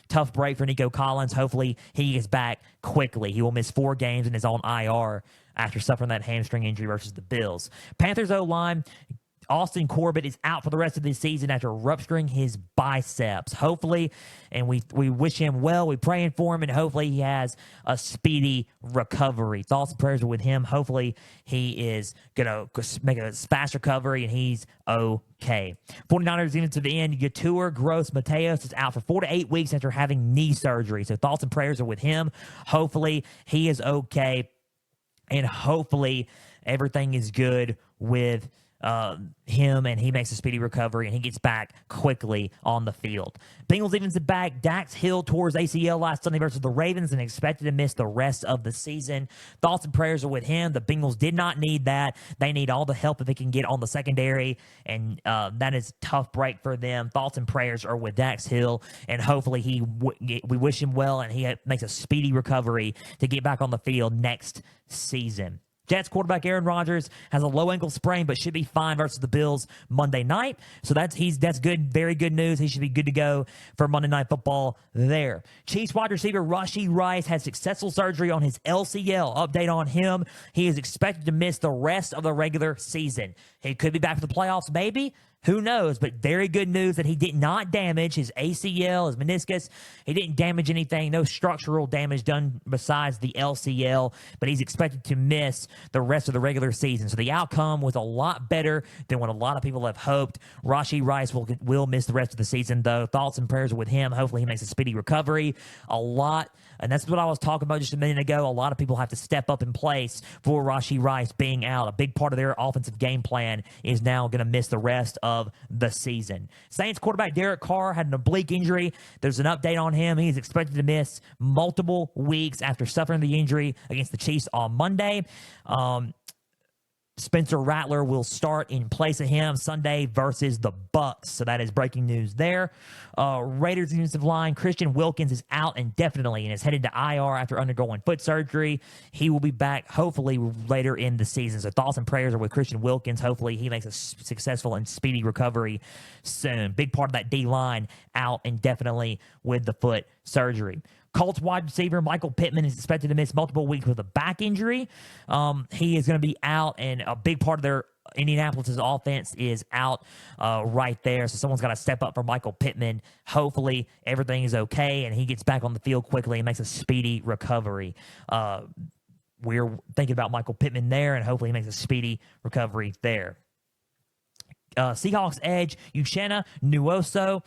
tough break for Nico Collins. Hopefully he gets back quickly. He will miss 4 games in his own IR after suffering that hamstring injury versus the Bills. Panthers O-line Austin Corbett is out for the rest of the season after rupturing his biceps. Hopefully, and we wish him well. We're praying for him, and hopefully he has a speedy recovery. Thoughts and prayers are with him. Hopefully he is going to make a fast recovery, and he's okay. 49ers even to the end. Yetur Gross-Mateos is out for 4 to 8 weeks after having knee surgery. So thoughts and prayers are with him. Hopefully he is okay, and hopefully everything is good with him, and he makes a speedy recovery, and he gets back quickly on the field. Bengals evens it back. Dax Hill tore his ACL last Sunday versus the Ravens and expected to miss the rest of the season. Thoughts and prayers are with him. The Bengals did not need that. They need all the help that they can get on the secondary, and that is a tough break for them. Thoughts and prayers are with Dax Hill, and hopefully we wish him well, and he makes a speedy recovery to get back on the field next season. Jets quarterback Aaron Rodgers has a low ankle sprain, but should be fine versus the Bills Monday night. So that's good, very good news. He should be good to go for Monday Night Football there. Chiefs wide receiver Rashee Rice had successful surgery on his LCL. Update on him: he is expected to miss the rest of the regular season. He could be back for the playoffs, maybe. Who knows? But very good news that he did not damage his ACL, his meniscus. He didn't damage anything. No structural damage done besides the LCL. But he's expected to miss the rest of the regular season. So the outcome was a lot better than what a lot of people have hoped. Rashee Rice will miss the rest of the season, though. Thoughts and prayers are with him. Hopefully he makes a speedy recovery. And that's what I was talking about just a minute ago. A lot of people have to step up in place for Rashee Rice being out. A big part of their offensive game plan is now going to miss the rest of the season. Saints quarterback Derek Carr had an oblique injury. There's an update on him. He's expected to miss multiple weeks after suffering the injury against the Chiefs on Monday. Spencer Rattler will start in place of him Sunday versus the Bucs. So that is breaking news there. Raiders defensive line Christian Wilkins is out indefinitely and is headed to IR after undergoing foot surgery. He will be back hopefully later in the season. So thoughts and prayers are with Christian Wilkins. Hopefully he makes a successful and speedy recovery soon. Big part of that D-line out indefinitely with the foot surgery. Colts wide receiver Michael Pittman is expected to miss multiple weeks with a back injury. He is going to be out, and a big part of their Indianapolis' offense is out right there. So someone's got to step up for Michael Pittman. Hopefully everything is okay, and he gets back on the field quickly and makes a speedy recovery. We're thinking about Michael Pittman there, and hopefully he makes a speedy recovery there. Seahawks edge Uchenna Nwosu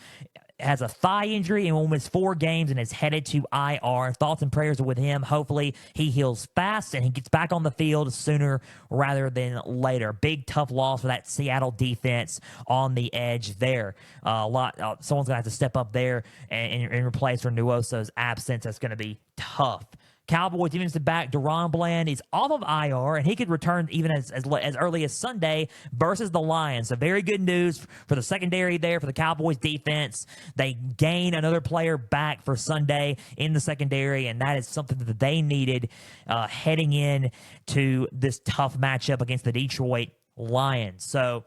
has a thigh injury and will miss 4 games and is headed to IR. Thoughts and prayers are with him. Hopefully he heals fast and he gets back on the field sooner rather than later. Big, tough loss for that Seattle defense on the edge there. Someone's going to have to step up there and replace for Nwosu's absence. That's going to be tough. Cowboys defensive back Deron Bland is off of IR, and he could return even as early as Sunday versus the Lions. So very good news for the secondary there for the Cowboys defense. They gain another player back for Sunday in the secondary, and that is something that they needed heading in to this tough matchup against the Detroit Lions. So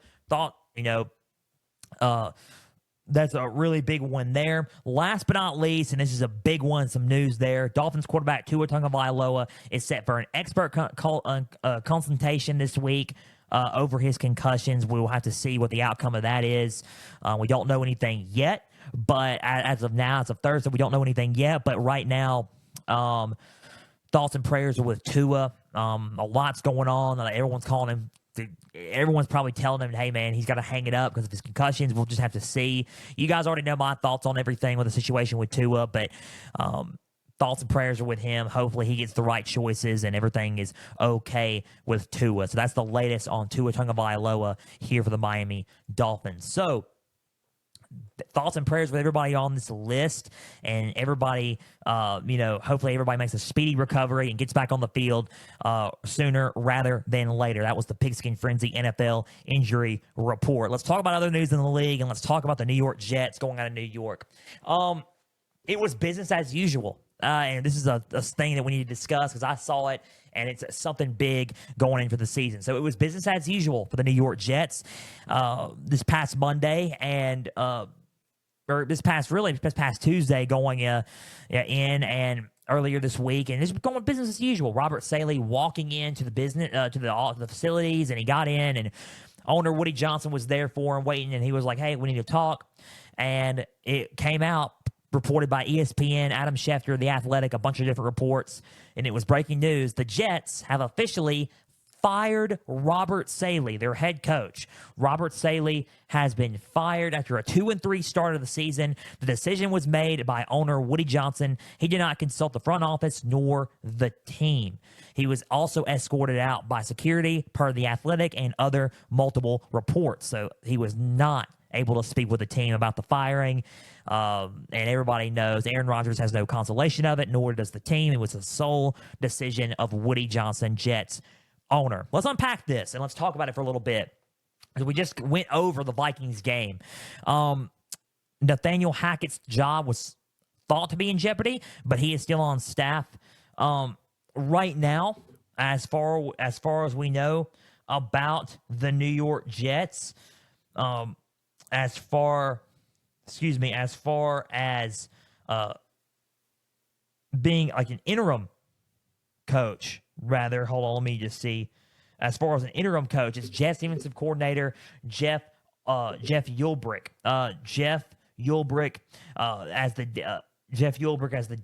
that's a really big one there. Last but not least, and this is a big one, some news there. Dolphins quarterback Tua Tagovailoa is set for an expert consultation this week over his concussions. We will have to see what the outcome of that is. We don't know anything yet, but as of now, as of Thursday, we don't know anything yet. But right now, thoughts and prayers are with Tua. A lot's going on. Everyone's calling him. Everyone's probably telling him, hey, man, he's got to hang it up because of his concussions. We'll just have to see. You guys already know my thoughts on everything with the situation with Tua, but thoughts and prayers are with him. Hopefully he gets the right choices and everything is okay with Tua. So that's the latest on Tua Tagovailoa here for the Miami Dolphins. So thoughts and prayers with everybody on this list, and everybody, hopefully everybody makes a speedy recovery and gets back on the field sooner rather than later. That was the Pigskin Frenzy NFL injury report. Let's talk about other news in the league, and let's talk about the New York Jets going out of New York. It was business as usual. And this is a thing that we need to discuss because I saw it, and it's something big going into the season. So it was business as usual for the New York Jets this past Monday or this past Tuesday going in and earlier this week, and it's going business as usual. Robert Saleh walking into the business to the facilities, and he got in and owner Woody Johnson was there for him waiting, and he was like, hey, we need to talk. And it came out, reported by ESPN, Adam Schefter, The Athletic, a bunch of different reports, and it was breaking news. The Jets have officially fired Robert Saleh, their head coach. Robert Saleh has been fired after a 2-3 start of the season. The decision was made by owner Woody Johnson. He did not consult the front office nor the team. He was also escorted out by security, per The Athletic and other multiple reports. So he was not able to speak with the team about the firing. And everybody knows Aaron Rodgers has no consolation of it, nor does the team. It was the sole decision of Woody Johnson, Jets owner. Let's unpack this and let's talk about it for a little bit. We just went over the Vikings game. Nathaniel Hackett's job was thought to be in jeopardy, but he is still on staff right now, as far as we know about the New York Jets. As far as being like an interim coach, rather. Hold on, let me just see. As far as an interim coach, it's Jets defensive coordinator Jeff Ulbrich. Jeff Ulbrich as the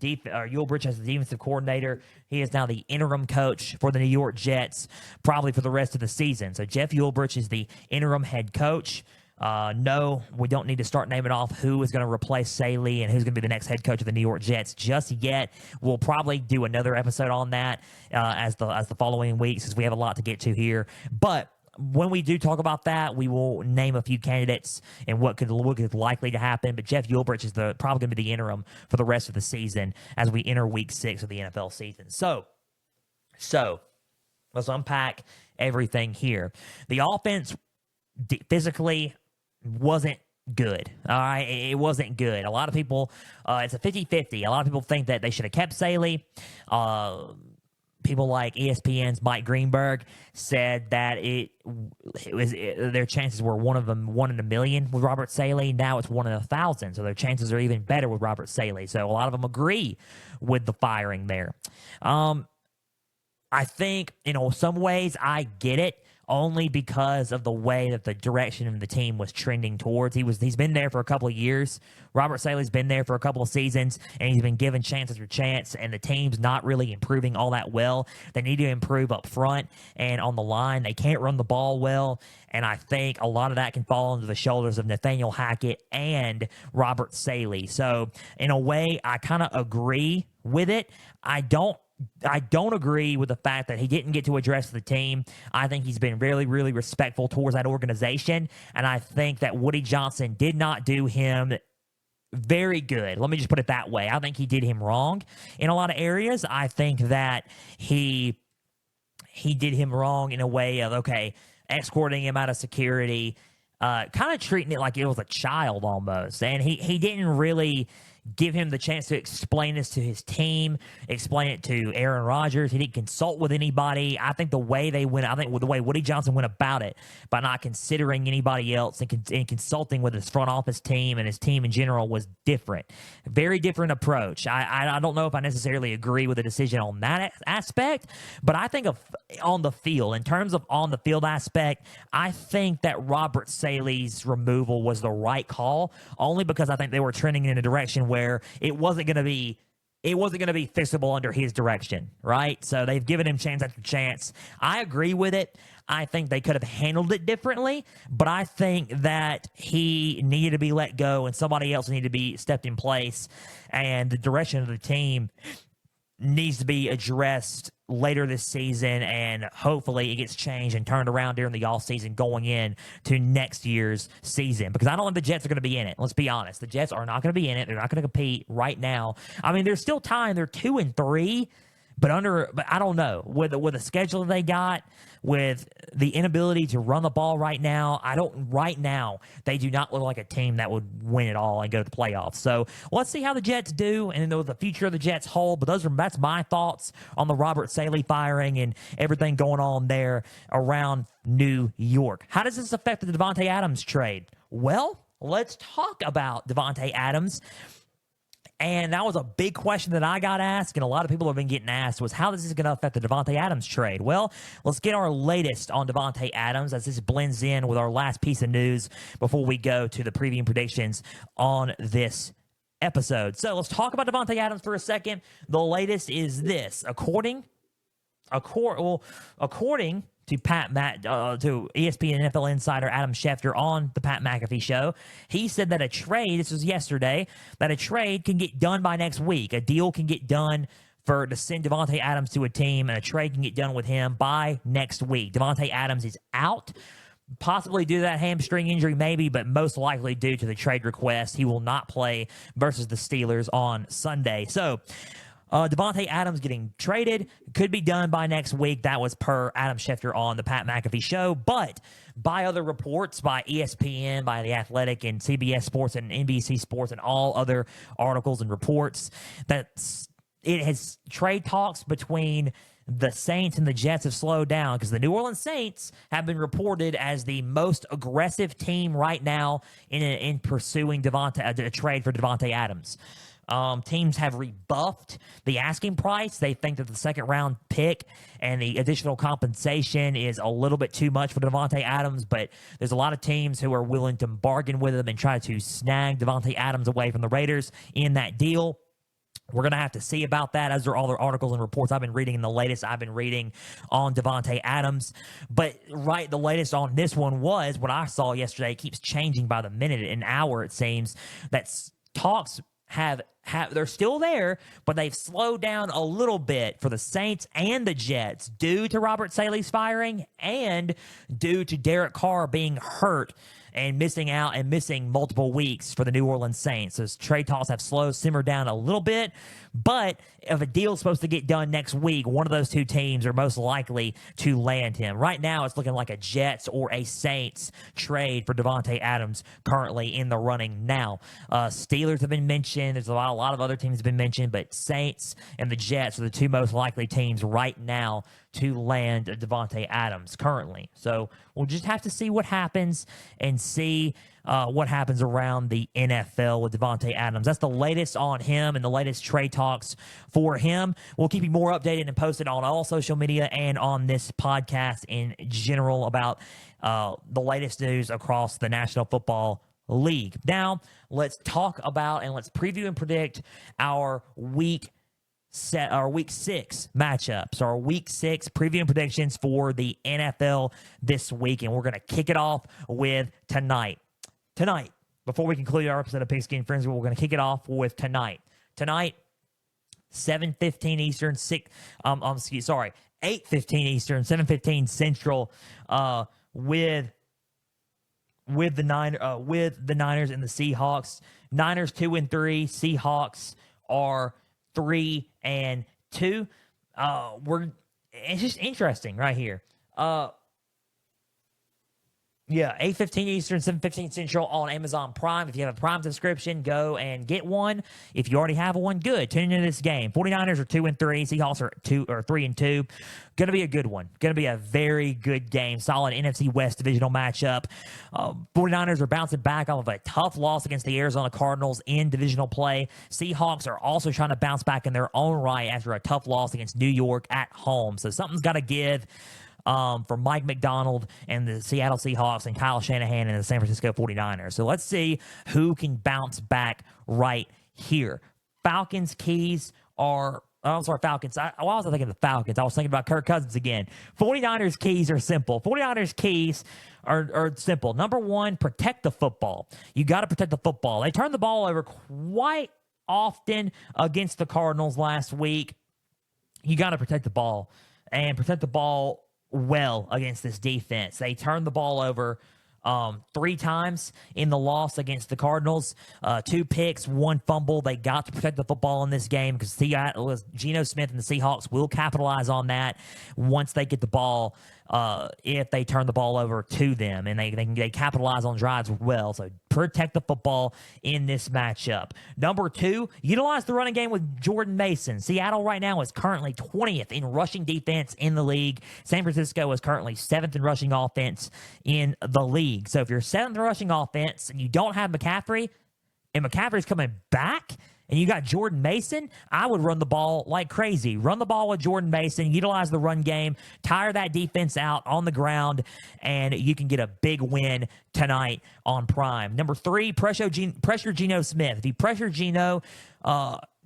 defensive coordinator. He is now the interim coach for the New York Jets, probably for the rest of the season. So Jeff Ulbrich is the interim head coach. No, we don't need to start naming off who is going to replace Saleh and who's going to be the next head coach of the New York Jets just yet. We'll probably do another episode on that as the following weeks, because we have a lot to get to here. But when we do talk about that, we will name a few candidates and what could likely to happen. But Jeff Ulbrich is probably going to be the interim for the rest of the season as we enter Week 6 of the NFL season. So let's unpack everything here. The offense physically wasn't good. All right, it wasn't good. A lot of people, it's a 50-50. A lot of people think that they should have kept Saleh. People like ESPN's Mike Greenberg said that their chances were one in a million with Robert Saleh. Now it's 1 in 1,000. So their chances are even better with Robert Saleh. So a lot of them agree with the firing there. I think, some ways I get it, only because of the way that the direction of the team was trending towards. He's been there for a couple of years. Robert Saleh's been there for a couple of seasons, and he's been given chance after chance, and the team's not really improving all that well. They need to improve up front and on the line. They can't run the ball well, and I think a lot of that can fall into the shoulders of Nathaniel Hackett and Robert Saleh. So, in a way, I kind of agree with it. I don't agree with the fact that he didn't get to address the team. I think he's been really, really respectful towards that organization, and I think that Woody Johnson did not do him very good. Let me just put it that way. I think he did him wrong in a lot of areas. I think that he did him wrong in a way of, escorting him out of security, kind of treating it like it was a child almost, and he didn't really give him the chance to explain this to his team, explain it to Aaron Rodgers. He didn't consult with anybody. I think the way the way Woody Johnson went about it, by not considering anybody else and consulting with his front office team and his team in general, was different. Very different approach. I don't know if I necessarily agree with the decision on that aspect, but I think on the field, in terms of on the field aspect, I think that Robert Saleh's removal was the right call, only because I think they were trending in a direction where it wasn't going to be fixable under his direction, right? So they've given him chance after chance. I agree with it. I think they could have handled it differently, but I think that he needed to be let go and somebody else needed to be stepped in place, and the direction of the team needs to be addressed later this season, and hopefully it gets changed and turned around during the offseason going in to next year's season, because I don't think the Jets are going to be in it. Let's be honest. The Jets are not going to be in it. They're not going to compete right now. I mean, there's still time. They're 2-3, but I don't know. With the schedule they got, with the inability to run the ball right now, they do not look like a team that would win it all and go to the playoffs. So let's see how the Jets do and the future of the Jets hold. But that's my thoughts on the Robert Saleh firing and everything going on there around New York. How does this affect the Davante Adams trade? Well, let's talk about Davante Adams. And that was a big question that I got asked, and a lot of people have been getting asked, was how this is going to affect the Davante Adams trade. Well, let's get our latest on Davante Adams as this blends in with our last piece of news before we go to the preview and predictions on this episode. So let's talk about Davante Adams for a second. The latest is this. According to to ESPN NFL insider Adam Schefter on the Pat McAfee show, he said that a trade, this was yesterday, that a trade can get done by next week. A deal can get done to send Davante Adams to a team, and a trade can get done with him by next week. Davante Adams is out, possibly due to that hamstring injury, maybe, but most likely due to the trade request. He will not play versus the Steelers on Sunday. So, Davante Adams getting traded could be done by next week. That was per Adam Schefter on the Pat McAfee show. But by other reports, by ESPN, by The Athletic, and CBS Sports, and NBC Sports, and all other articles and reports, it has trade talks between the Saints and the Jets have slowed down because the New Orleans Saints have been reported as the most aggressive team right now in pursuing a trade for Davante Adams. Teams have rebuffed the asking price. They think that the second round pick and the additional compensation is a little bit too much for Davante Adams, but there's a lot of teams who are willing to bargain with him and try to snag Davante Adams away from the Raiders in that deal. We're going to have to see about that, as are all the articles and reports I've been reading, and the latest I've been reading on Davante Adams. But the latest on this one was what I saw yesterday. It keeps changing by the minute, an hour it seems, that talks they're still there, but they've slowed down a little bit for the Saints and the Jets due to Robert Saleh's firing and due to Derek Carr being hurt and missing multiple weeks for the New Orleans Saints. So trade talks have simmered down a little bit, but if a deal is supposed to get done next week, one of those two teams are most likely to land him. Right now, it's looking like a Jets or a Saints trade for Davante Adams currently in the running now. Steelers have been mentioned. There's a lot of other teams have been mentioned, but Saints and the Jets are the two most likely teams right now to land Davante Adams currently. So we'll just have to see what happens and see what happens around the NFL with Davante Adams. That's the latest on him and the latest trade talks for him. We'll keep you more updated and posted on all social media and on this podcast in general about the latest news across the National Football League. Now, let's talk about and let's preview and predict our week 6 matchups, our week 6 preview and predictions for the NFL this week. And we're going to kick it off with tonight. Before we conclude our episode of Pigskin Frenzy, we're going to kick it off with tonight. Tonight, 7:15 Eastern, 8:15 Eastern, 7:15 Central, with the Niners and the Seahawks. Niners 2-3, Seahawks are 3-2. It's just interesting right here. 8:15 Eastern, 7:15 Central on Amazon Prime. If you have a Prime subscription, go and get one. If you already have one, good. Tune into this game. 49ers are 2-3. Seahawks are 3-2. Going to be a good one. Going to be a very good game. Solid NFC West divisional matchup. 49ers are bouncing back off of a tough loss against the Arizona Cardinals in divisional play. Seahawks are also trying to bounce back in their own right after a tough loss against New York at home. So something's got to give for Mike McDonald and the Seattle Seahawks and Kyle Shanahan and the San Francisco 49ers. So let's see who can bounce back right here. Falcons keys are... Falcons. Why was I thinking of the Falcons? I was thinking about Kirk Cousins again. 49ers keys are simple. 49ers keys are simple. Number one, protect the football. You got to protect the football. They turned the ball over quite often against the Cardinals last week. You got to protect the ball and protect the ball well against this defense. They turned the ball over 3 times in the loss against the Cardinals. 2 picks, 1 fumble. They got to protect the football in this game because Geno Smith and the Seahawks will capitalize on that once they get the ball, if they turn the ball over to them, and they capitalize on drives well. So protect the football in this matchup. Number 2, utilize the running game with Jordan Mason. Seattle right now is currently 20th in rushing defense in the league. San Francisco is currently 7th in rushing offense in the league. So if you're 7th in rushing offense and you don't have McCaffrey, and McCaffrey's coming back, and you got Jordan Mason, I would run the ball like crazy. Run the ball with Jordan Mason, utilize the run game, tire that defense out on the ground, and you can get a big win tonight on Prime. Number 3, pressure Geno Smith. If you pressure Geno,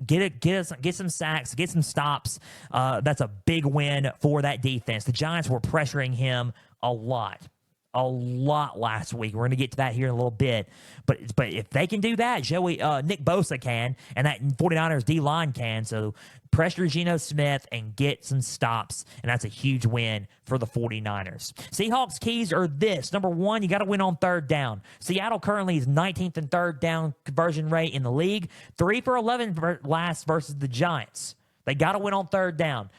get some sacks, get some stops. That's a big win for that defense. The Giants were pressuring him a lot last week. We're going to get to that here in a little bit. But if they can do that, Nick Bosa can, and that 49ers D-line can. So pressure Geno Smith and get some stops, and that's a huge win for the 49ers. Seahawks keys are this. Number 1, you got to win on third down. Seattle currently is 19th in third down conversion rate in the league. 3 for 11 last versus the Giants. They got to win on third down.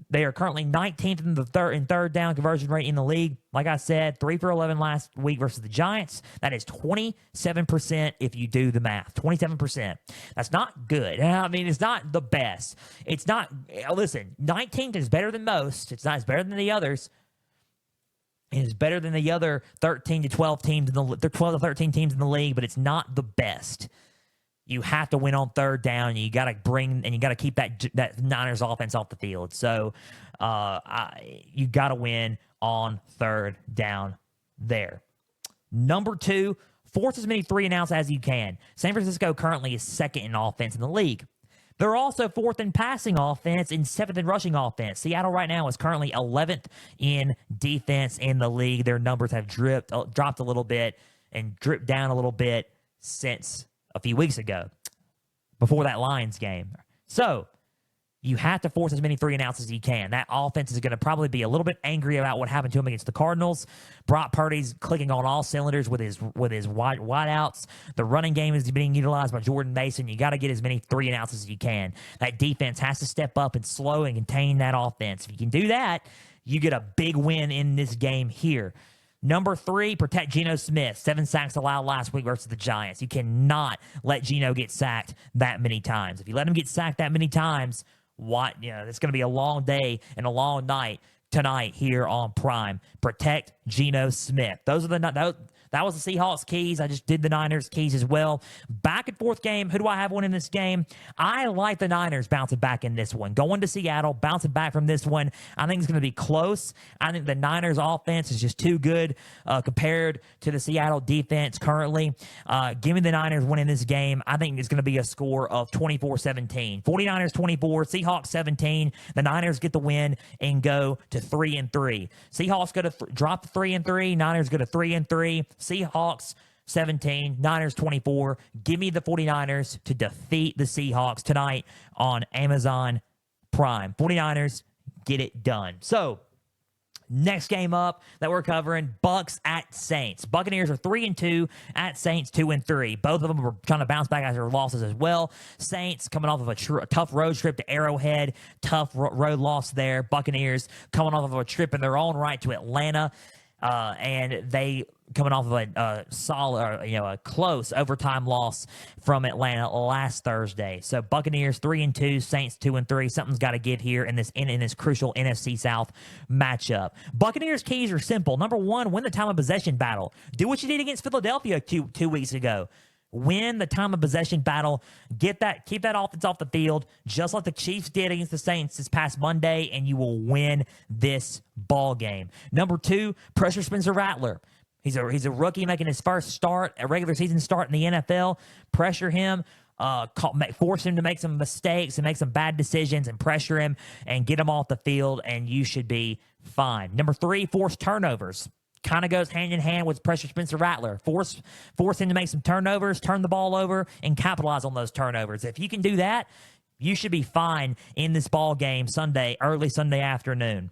They are currently 19th in third down conversion rate in the league. Like I said, 3 for 11 last week versus the Giants. That is 27% if you do the math. 27%. That's not good. I mean, it's not the best. It's not. Listen, 19th is better than most. It's better than the others. It is better than the other 13 to 12 teams 12 to 13 teams in the league, but it's not the best. You have to win on third down. You got to keep that Niners offense off the field. So you got to win on third down there. Number 2, force as many 3-and-outs as you can. San Francisco currently is 2nd in offense in the league. They're also 4th in passing offense and 7th in rushing offense. Seattle right now is currently 11th in defense in the league. Their numbers have dropped a little bit and dripped down a little bit since a few weeks ago, before that Lions game. So you have to force as many 3-and-outs as you can. That offense is going to probably be a little bit angry about what happened to him against the Cardinals. Brock Purdy's clicking on all cylinders with his wideouts. The running game is being utilized by Jordan Mason. You got to get as many 3-and-outs as you can. That defense has to step up and slow and contain that offense. If you can do that, you get a big win in this game here. Number 3, protect Geno Smith. 7 sacks allowed last week versus the Giants. You cannot let Geno get sacked that many times. If you let him get sacked that many times, it's going to be a long day and a long night tonight here on Prime. Protect Geno Smith. That was the Seahawks keys. I just did the Niners keys as well. Back and forth game. Who do I have winning this game? I like the Niners bouncing back in this one. Going to Seattle, bouncing back from this one. I think it's going to be close. I think the Niners offense is just too good compared to the Seattle defense currently. Give me the Niners winning this game. I think it's going to be a score of 24-17. 49ers 24, Seahawks 17. The Niners get the win and go to 3-3. Seahawks go to drop to 3-3. Niners go to 3-3. Seahawks 17, Niners 24. Give me the 49ers to defeat the Seahawks tonight on Amazon Prime. 49ers, get it done. So, next game up that we're covering, Bucs at Saints. Buccaneers are 3-2 at Saints 2-3. Both of them are trying to bounce back after losses as well. Saints coming off of a tough road trip to Arrowhead, tough road loss there. Buccaneers coming off of a trip in their own right to Atlanta, and they coming off of a close overtime loss from Atlanta last Thursday. So Buccaneers 3-2, Saints 2-3. Something's got to give here in this crucial NFC South matchup. Buccaneers keys are simple. Number 1, win the time of possession battle. Do what you did against Philadelphia two weeks ago. Win the time of possession battle. Keep that offense off the field, just like the Chiefs did against the Saints this past Monday, and you will win this ball game. Number 2, pressure Spencer Rattler. He's a rookie making his first start, a regular season start in the NFL. Pressure him, force him to make some mistakes and make some bad decisions, and pressure him and get him off the field, and you should be fine. Number 3, force turnovers. Kind of goes hand in hand with pressure Spencer Rattler. Force him to make some turnovers, turn the ball over, and capitalize on those turnovers. If you can do that, you should be fine in this ball game early Sunday afternoon.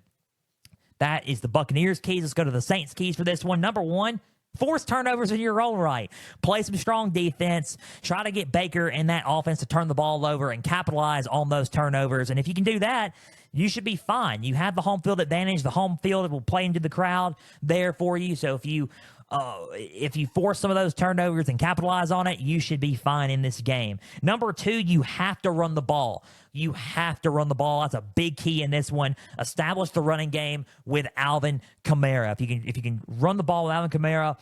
That is the Buccaneers keys. Let's go to the Saints keys for this one. Number 1, force turnovers in your own right. Play some strong defense. Try to get Baker and that offense to turn the ball over and capitalize on those turnovers. And if you can do that, you should be fine. You have the home field advantage. The home field will play into the crowd there for you. So if you force some of those turnovers and capitalize on it, you should be fine in this game. Number 2, you have to run the ball. You have to run the ball. That's a big key in this one. Establish the running game with Alvin Kamara. If you can run the ball with Alvin Kamara,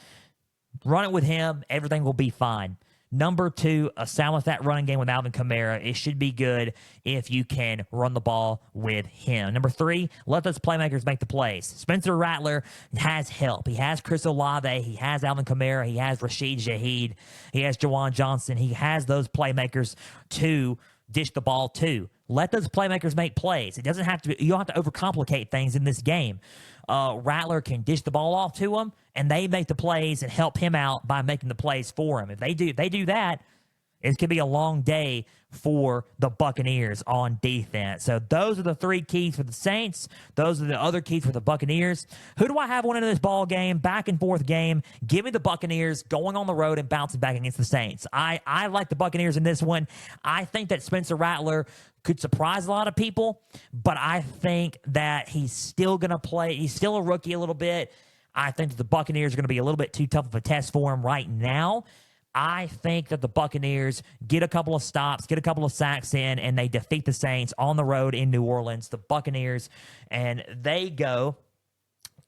run it with him, everything will be fine. Number 2, establish that running game with Alvin Kamara. It should be good if you can run the ball with him. Number 3, let those playmakers make the plays. Spencer Rattler has help. He has Chris Olave. He has Alvin Kamara. He has Rashid Shaheed. He has Jawan Johnson. He has those playmakers to dish the ball to. Let those playmakers make plays. It doesn't have to. You don't have to overcomplicate things in this game. Rattler can dish the ball off to him, and they make the plays and help him out by making the plays for him. If they do that, it could be a long day for the Buccaneers on defense. So those are the 3 keys for the Saints. Those are the other keys for the Buccaneers. Who do I have winning this ball game? Back and forth game. Give me the Buccaneers going on the road and bouncing back against the Saints. I like the Buccaneers in this one. I think that Spencer Rattler could surprise a lot of people, but I think that he's still going to play. He's still a rookie a little bit. I think that the Buccaneers are going to be a little bit too tough of a test for him right now. I think that the Buccaneers get a couple of stops, get a couple of sacks in, and they defeat the Saints on the road in New Orleans. The Buccaneers, and they go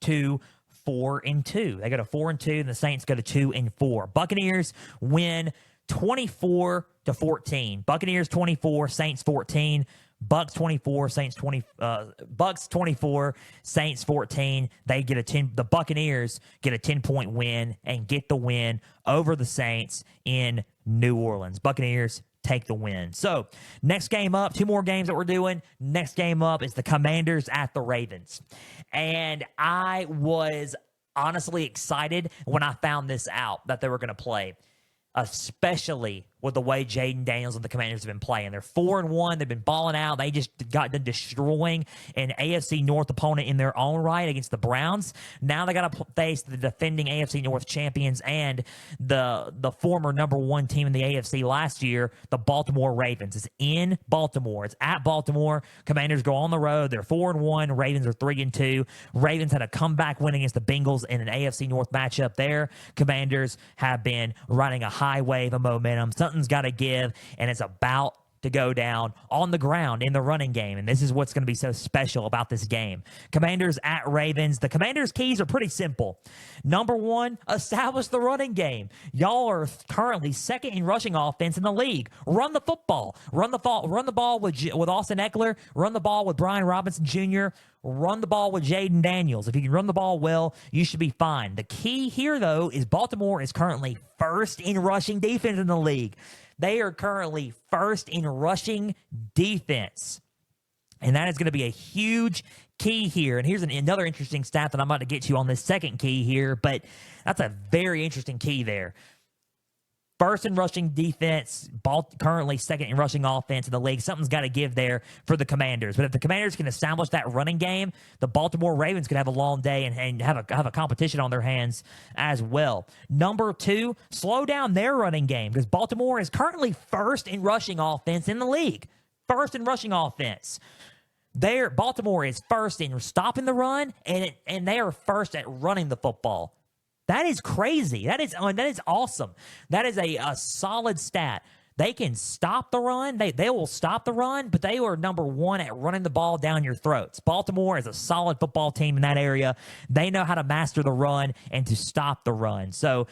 to 4-2. They go to 4-2, and the Saints go to 2-4. Buccaneers win 24-14. Buccaneers 24, Saints 14. Bucks 24, Saints 20. Bucks 24, Saints 14. They get a 10. The Buccaneers get a 10-point win and get the win over the Saints in New Orleans. Buccaneers take the win. So next game up, 2 more games that we're doing. Next game up is the Commanders at the Ravens, and I was honestly excited when I found this out that they were going to play, especially with the way Jaden Daniels and the Commanders have been playing. They're 4-1. They've been balling out. They just got done destroying an AFC North opponent in their own right against the Browns. Now they got to face the defending AFC North champions and the former number 1 team in the AFC last year, the Baltimore Ravens. It's in Baltimore. It's at Baltimore. Commanders go on the road. They're 4-1. Ravens are 3-2. Ravens had a comeback win against the Bengals in an AFC North matchup there. Commanders have been riding a high wave of momentum. Something's got to give, and it's about to go down on the ground in the running game, and this is what's going to be so special about this game. Commanders at Ravens. The Commanders' keys are pretty simple. Number 1, establish the running game. Y'all are currently 2nd in rushing offense in the league. Run the football. Run the ball with Austin Eckler. Run the ball with Brian Robinson Jr. Run the ball with Jaden Daniels. If you can run the ball well, you should be fine. The key here, though, is Baltimore is currently 1st in rushing defense in the league. They are currently 1st in rushing defense. And that is going to be a huge key here. And here's another interesting stat that I'm about to get to on this second key here, but that's a very interesting key there. 1st in rushing defense, currently 2nd in rushing offense in the league. Something's got to give there for the Commanders. But if the Commanders can establish that running game, the Baltimore Ravens could have a long day and have a competition on their hands as well. Number 2, slow down their running game, because Baltimore is currently 1st in rushing offense in the league. 1st in rushing offense. Baltimore is 1st in stopping the run, and they are 1st at running the football. That is crazy. That is awesome. That is a solid stat. They can stop the run. They will stop the run, but they are number 1 at running the ball down your throats. Baltimore is a solid football team in that area. They know how to master the run and to stop the run. So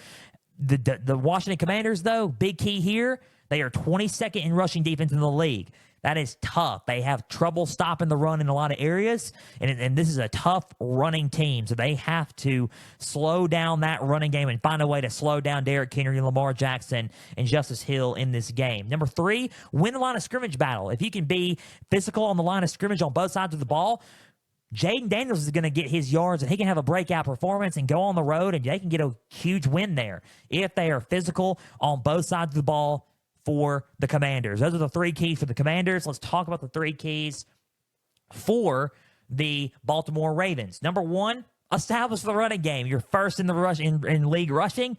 the Washington Commanders, though, big key here, they are 22nd in rushing defense in the league. That is tough. They have trouble stopping the run in a lot of areas, and this is a tough running team, so they have to slow down that running game and find a way to slow down Derrick Henry and Lamar Jackson and Justice Hill in this game. Number 3, win the line of scrimmage battle. If you can be physical on the line of scrimmage on both sides of the ball, Jaden Daniels is going to get his yards, and he can have a breakout performance and go on the road, and they can get a huge win there if they are physical on both sides of the ball for the Commanders. Those are the 3 keys for the Commanders. Let's talk about the 3 keys for the Baltimore Ravens. Number 1, establish the running game. You're 1st in the rush in league rushing.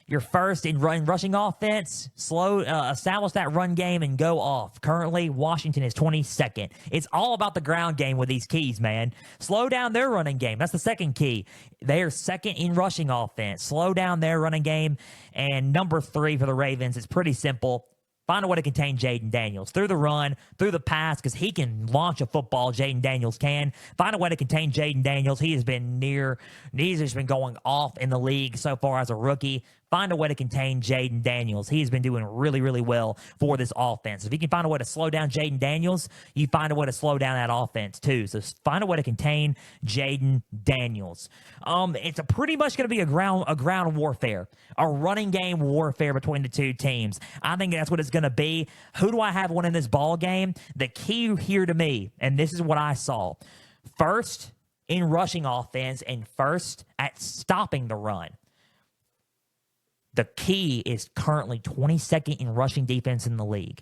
You're 1st in rushing offense. Establish that run game and go off. Currently, Washington is 22nd. It's all about the ground game with these keys, man. Slow down their running game. That's the second key. They are 2nd in rushing offense. Slow down their running game. And number 3 for the Ravens is pretty simple. Find a way to contain Jaden Daniels through the run, through the pass, because he can launch a football. Jaden Daniels can. Find a way to contain Jaden Daniels. He's just been going off in the league so far as a rookie. find a way to contain Jaden Daniels. He has been doing really, really well for this offense. If you can find a way to slow down Jaden Daniels, you find a way to slow down that offense too. So find a way to contain Jaden Daniels. It's pretty much going to be a ground warfare, a running game warfare between the two teams. I think that's what it's going to be. Who do I have winning this ball game? The key here to me, and this is what I saw, first in rushing offense and first at stopping the run. The key is currently 22nd in rushing defense in the league.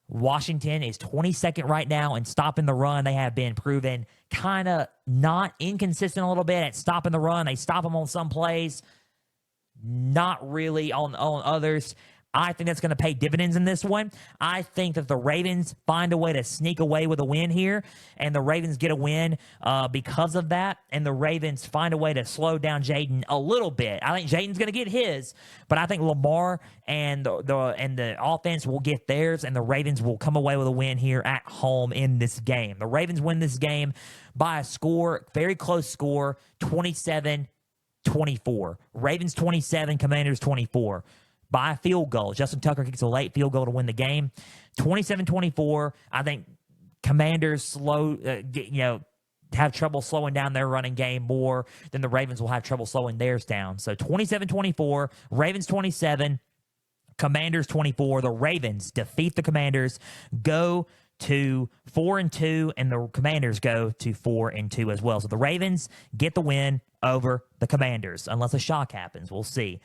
Washington is 22nd right now in stopping the run. They have been proven kind of not inconsistent a little bit at stopping the run. They stop them on some plays, not really on others. I think that's going to pay dividends in this one. I think that the Ravens find a way to sneak away with a win here, and the Ravens get a win because of that, and the Ravens find a way to slow down Jaden a little bit. I think Jaden's going to get his, but I think Lamar and the offense will get theirs, and the Ravens will come away with a win here at home in this game. The Ravens win this game by a score, very close score, 27-24. Ravens 27, Commanders 24. By a field goal. Justin Tucker kicks a late field goal to win the game. 27-24. I think Commanders have trouble slowing down their running game more than the Ravens will have trouble slowing theirs down. So 27-24, Ravens 27, Commanders 24. The Ravens defeat the Commanders, go to 4-2, and the Commanders go to 4-2 as well. So the Ravens get the win over the Commanders, unless a shock happens. We'll see.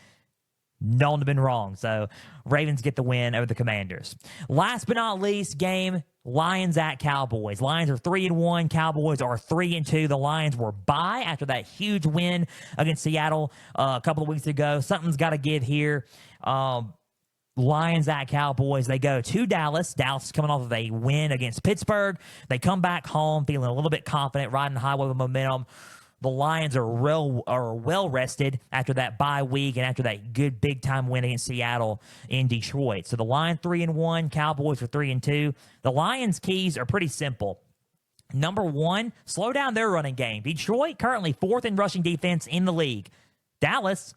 No one have been wrong. So Ravens get the win over the Commanders. Last but not least game, Lions at Cowboys. Lions are 3-1. Cowboys are 3-2. The Lions were bye after that huge win against Seattle a couple of weeks ago. Something's got to give here. Lions at Cowboys. They go to Dallas. Dallas is coming off of a win against Pittsburgh. They come back home feeling a little bit confident, riding the high wave of momentum. The Lions are well rested after that bye week and after that good big-time win against Seattle in Detroit. So the Lions 3-1, Cowboys are 3-2. The Lions' keys are pretty simple. Number one, slow down their running game. Detroit currently 4th in rushing defense in the league. Dallas,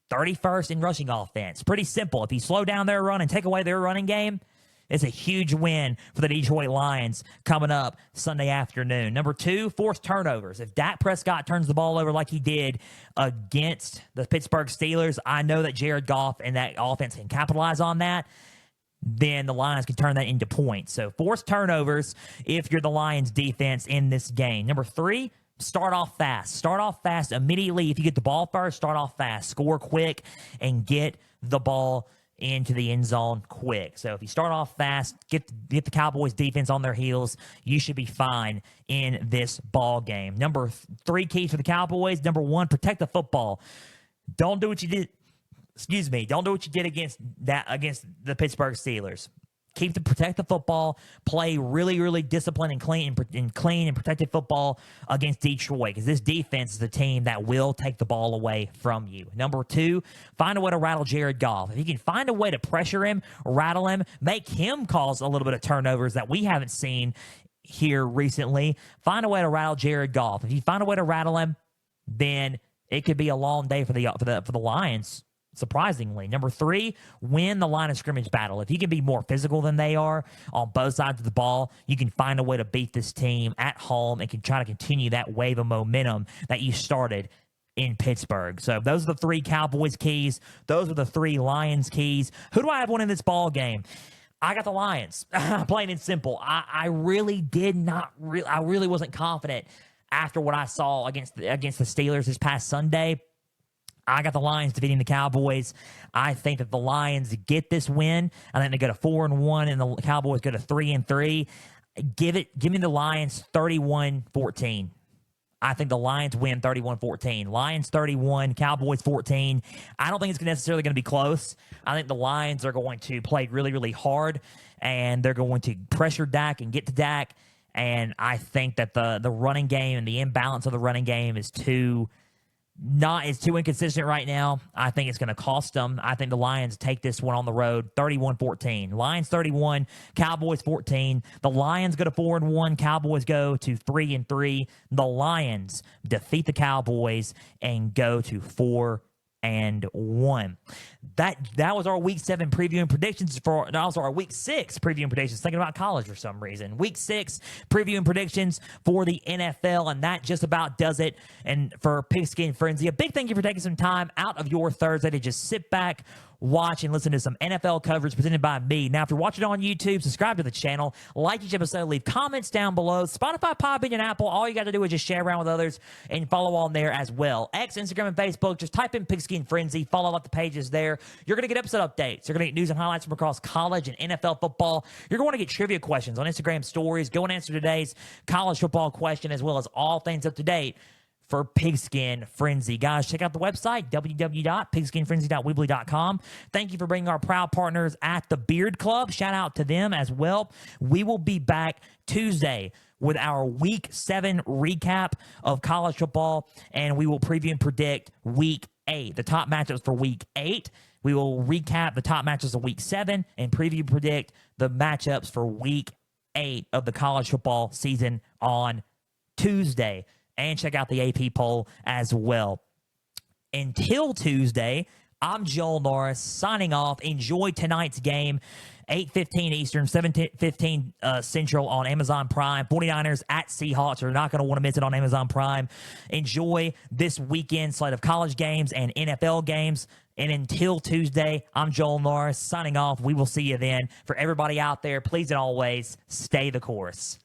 31st in rushing offense. Pretty simple. If you slow down their run and take away their running game, it's a huge win for the Detroit Lions coming up Sunday afternoon. Number two, forced turnovers. If Dak Prescott turns the ball over like he did against the Pittsburgh Steelers, I know that Jared Goff and that offense can capitalize on that. Then the Lions can turn that into points. So forced turnovers if you're the Lions defense in this game. Number three, start off fast. Start off fast immediately. If you get the ball first, start off fast. Score quick and get the ball into the end zone quick. So if you start off fast, get the Cowboys defense on their heels, you should be fine in this ball game. Number three keys for the Cowboys. Number one, protect the football. Don't do what you did. Don't do what you did against the Pittsburgh Steelers. Protect the football, play really, really disciplined and clean and protected football against Detroit, because this defense is the team that will take the ball away from you. Number two, find a way to rattle Jared Goff. If you can find a way to pressure him, rattle him, make him cause a little bit of turnovers that we haven't seen here recently, find a way to rattle Jared Goff. If you find a way to rattle him, then it could be a long day for the Lions. Surprisingly. Number three, win the line of scrimmage battle. If you can be more physical than they are on both sides of the ball, you can find a way to beat this team at home and can try to continue that wave of momentum that you started in Pittsburgh. So those are the three Cowboys keys. Those are the three Lions keys. Who do I have winning this ball game? I got the Lions. Plain and simple. I really wasn't confident after what I saw against the Steelers this past Sunday. I got the Lions defeating the Cowboys. I think that the Lions get this win. I think they go to 4-1 and the Cowboys go to 3-3. Give me the Lions 31-14. I think the Lions win 31-14. Lions 31, Cowboys 14. I don't think it's necessarily going to be close. I think the Lions are going to play really, really hard, and they're going to pressure Dak and get to Dak. And I think that the running game and the imbalance of the running game is too inconsistent right now. I think it's going to cost them. I think the Lions take this one on the road, 31-14. Lions 31, Cowboys 14. The Lions go to 4-1. Cowboys go to 3-3. The Lions defeat the Cowboys and go to 4-2. That was our week 7 preview and predictions for also our week 6 preview and predictions. Thinking about college for some reason. Week 6 preview and predictions for the NFL, and that just about does it. And for Pigskin Frenzy, a big thank you for taking some time out of your Thursday to just sit back, watch, and listen to some NFL coverage presented by me. Now, if you're watching on YouTube, subscribe to the channel, like each episode, leave comments down below. Spotify, Podbean, and Apple, all you got to do is just share around with others and follow on there as well. X, Instagram, and Facebook, just type in Pigskin Frenzy, follow up the pages there. You're going to get episode updates. You're going to get news and highlights from across college and NFL football. You're going to get trivia questions on Instagram stories. Go and answer today's college football question, as well as all things up to date for Pigskin Frenzy. Guys, check out the website, www.pigskinfrenzy.weebly.com. Thank you for bringing our proud partners at the Beard Club. Shout out to them as well. We will be back Tuesday with our Week 7 recap of college football, and we will preview and predict Week 8, the top matchups for Week 8. We will recap the top matchups of Week 7 and preview and predict the matchups for Week 8 of the college football season on Tuesday. And check out the AP poll as well. Until Tuesday, I'm Joel Norris signing off. Enjoy tonight's game, 8:15 Eastern, 7:15 Central on Amazon Prime. 49ers at Seahawks. You're not going to want to miss it on Amazon Prime. Enjoy this weekend slate of college games and NFL games. And until Tuesday, I'm Joel Norris signing off. We will see you then. For everybody out there, please and always stay the course.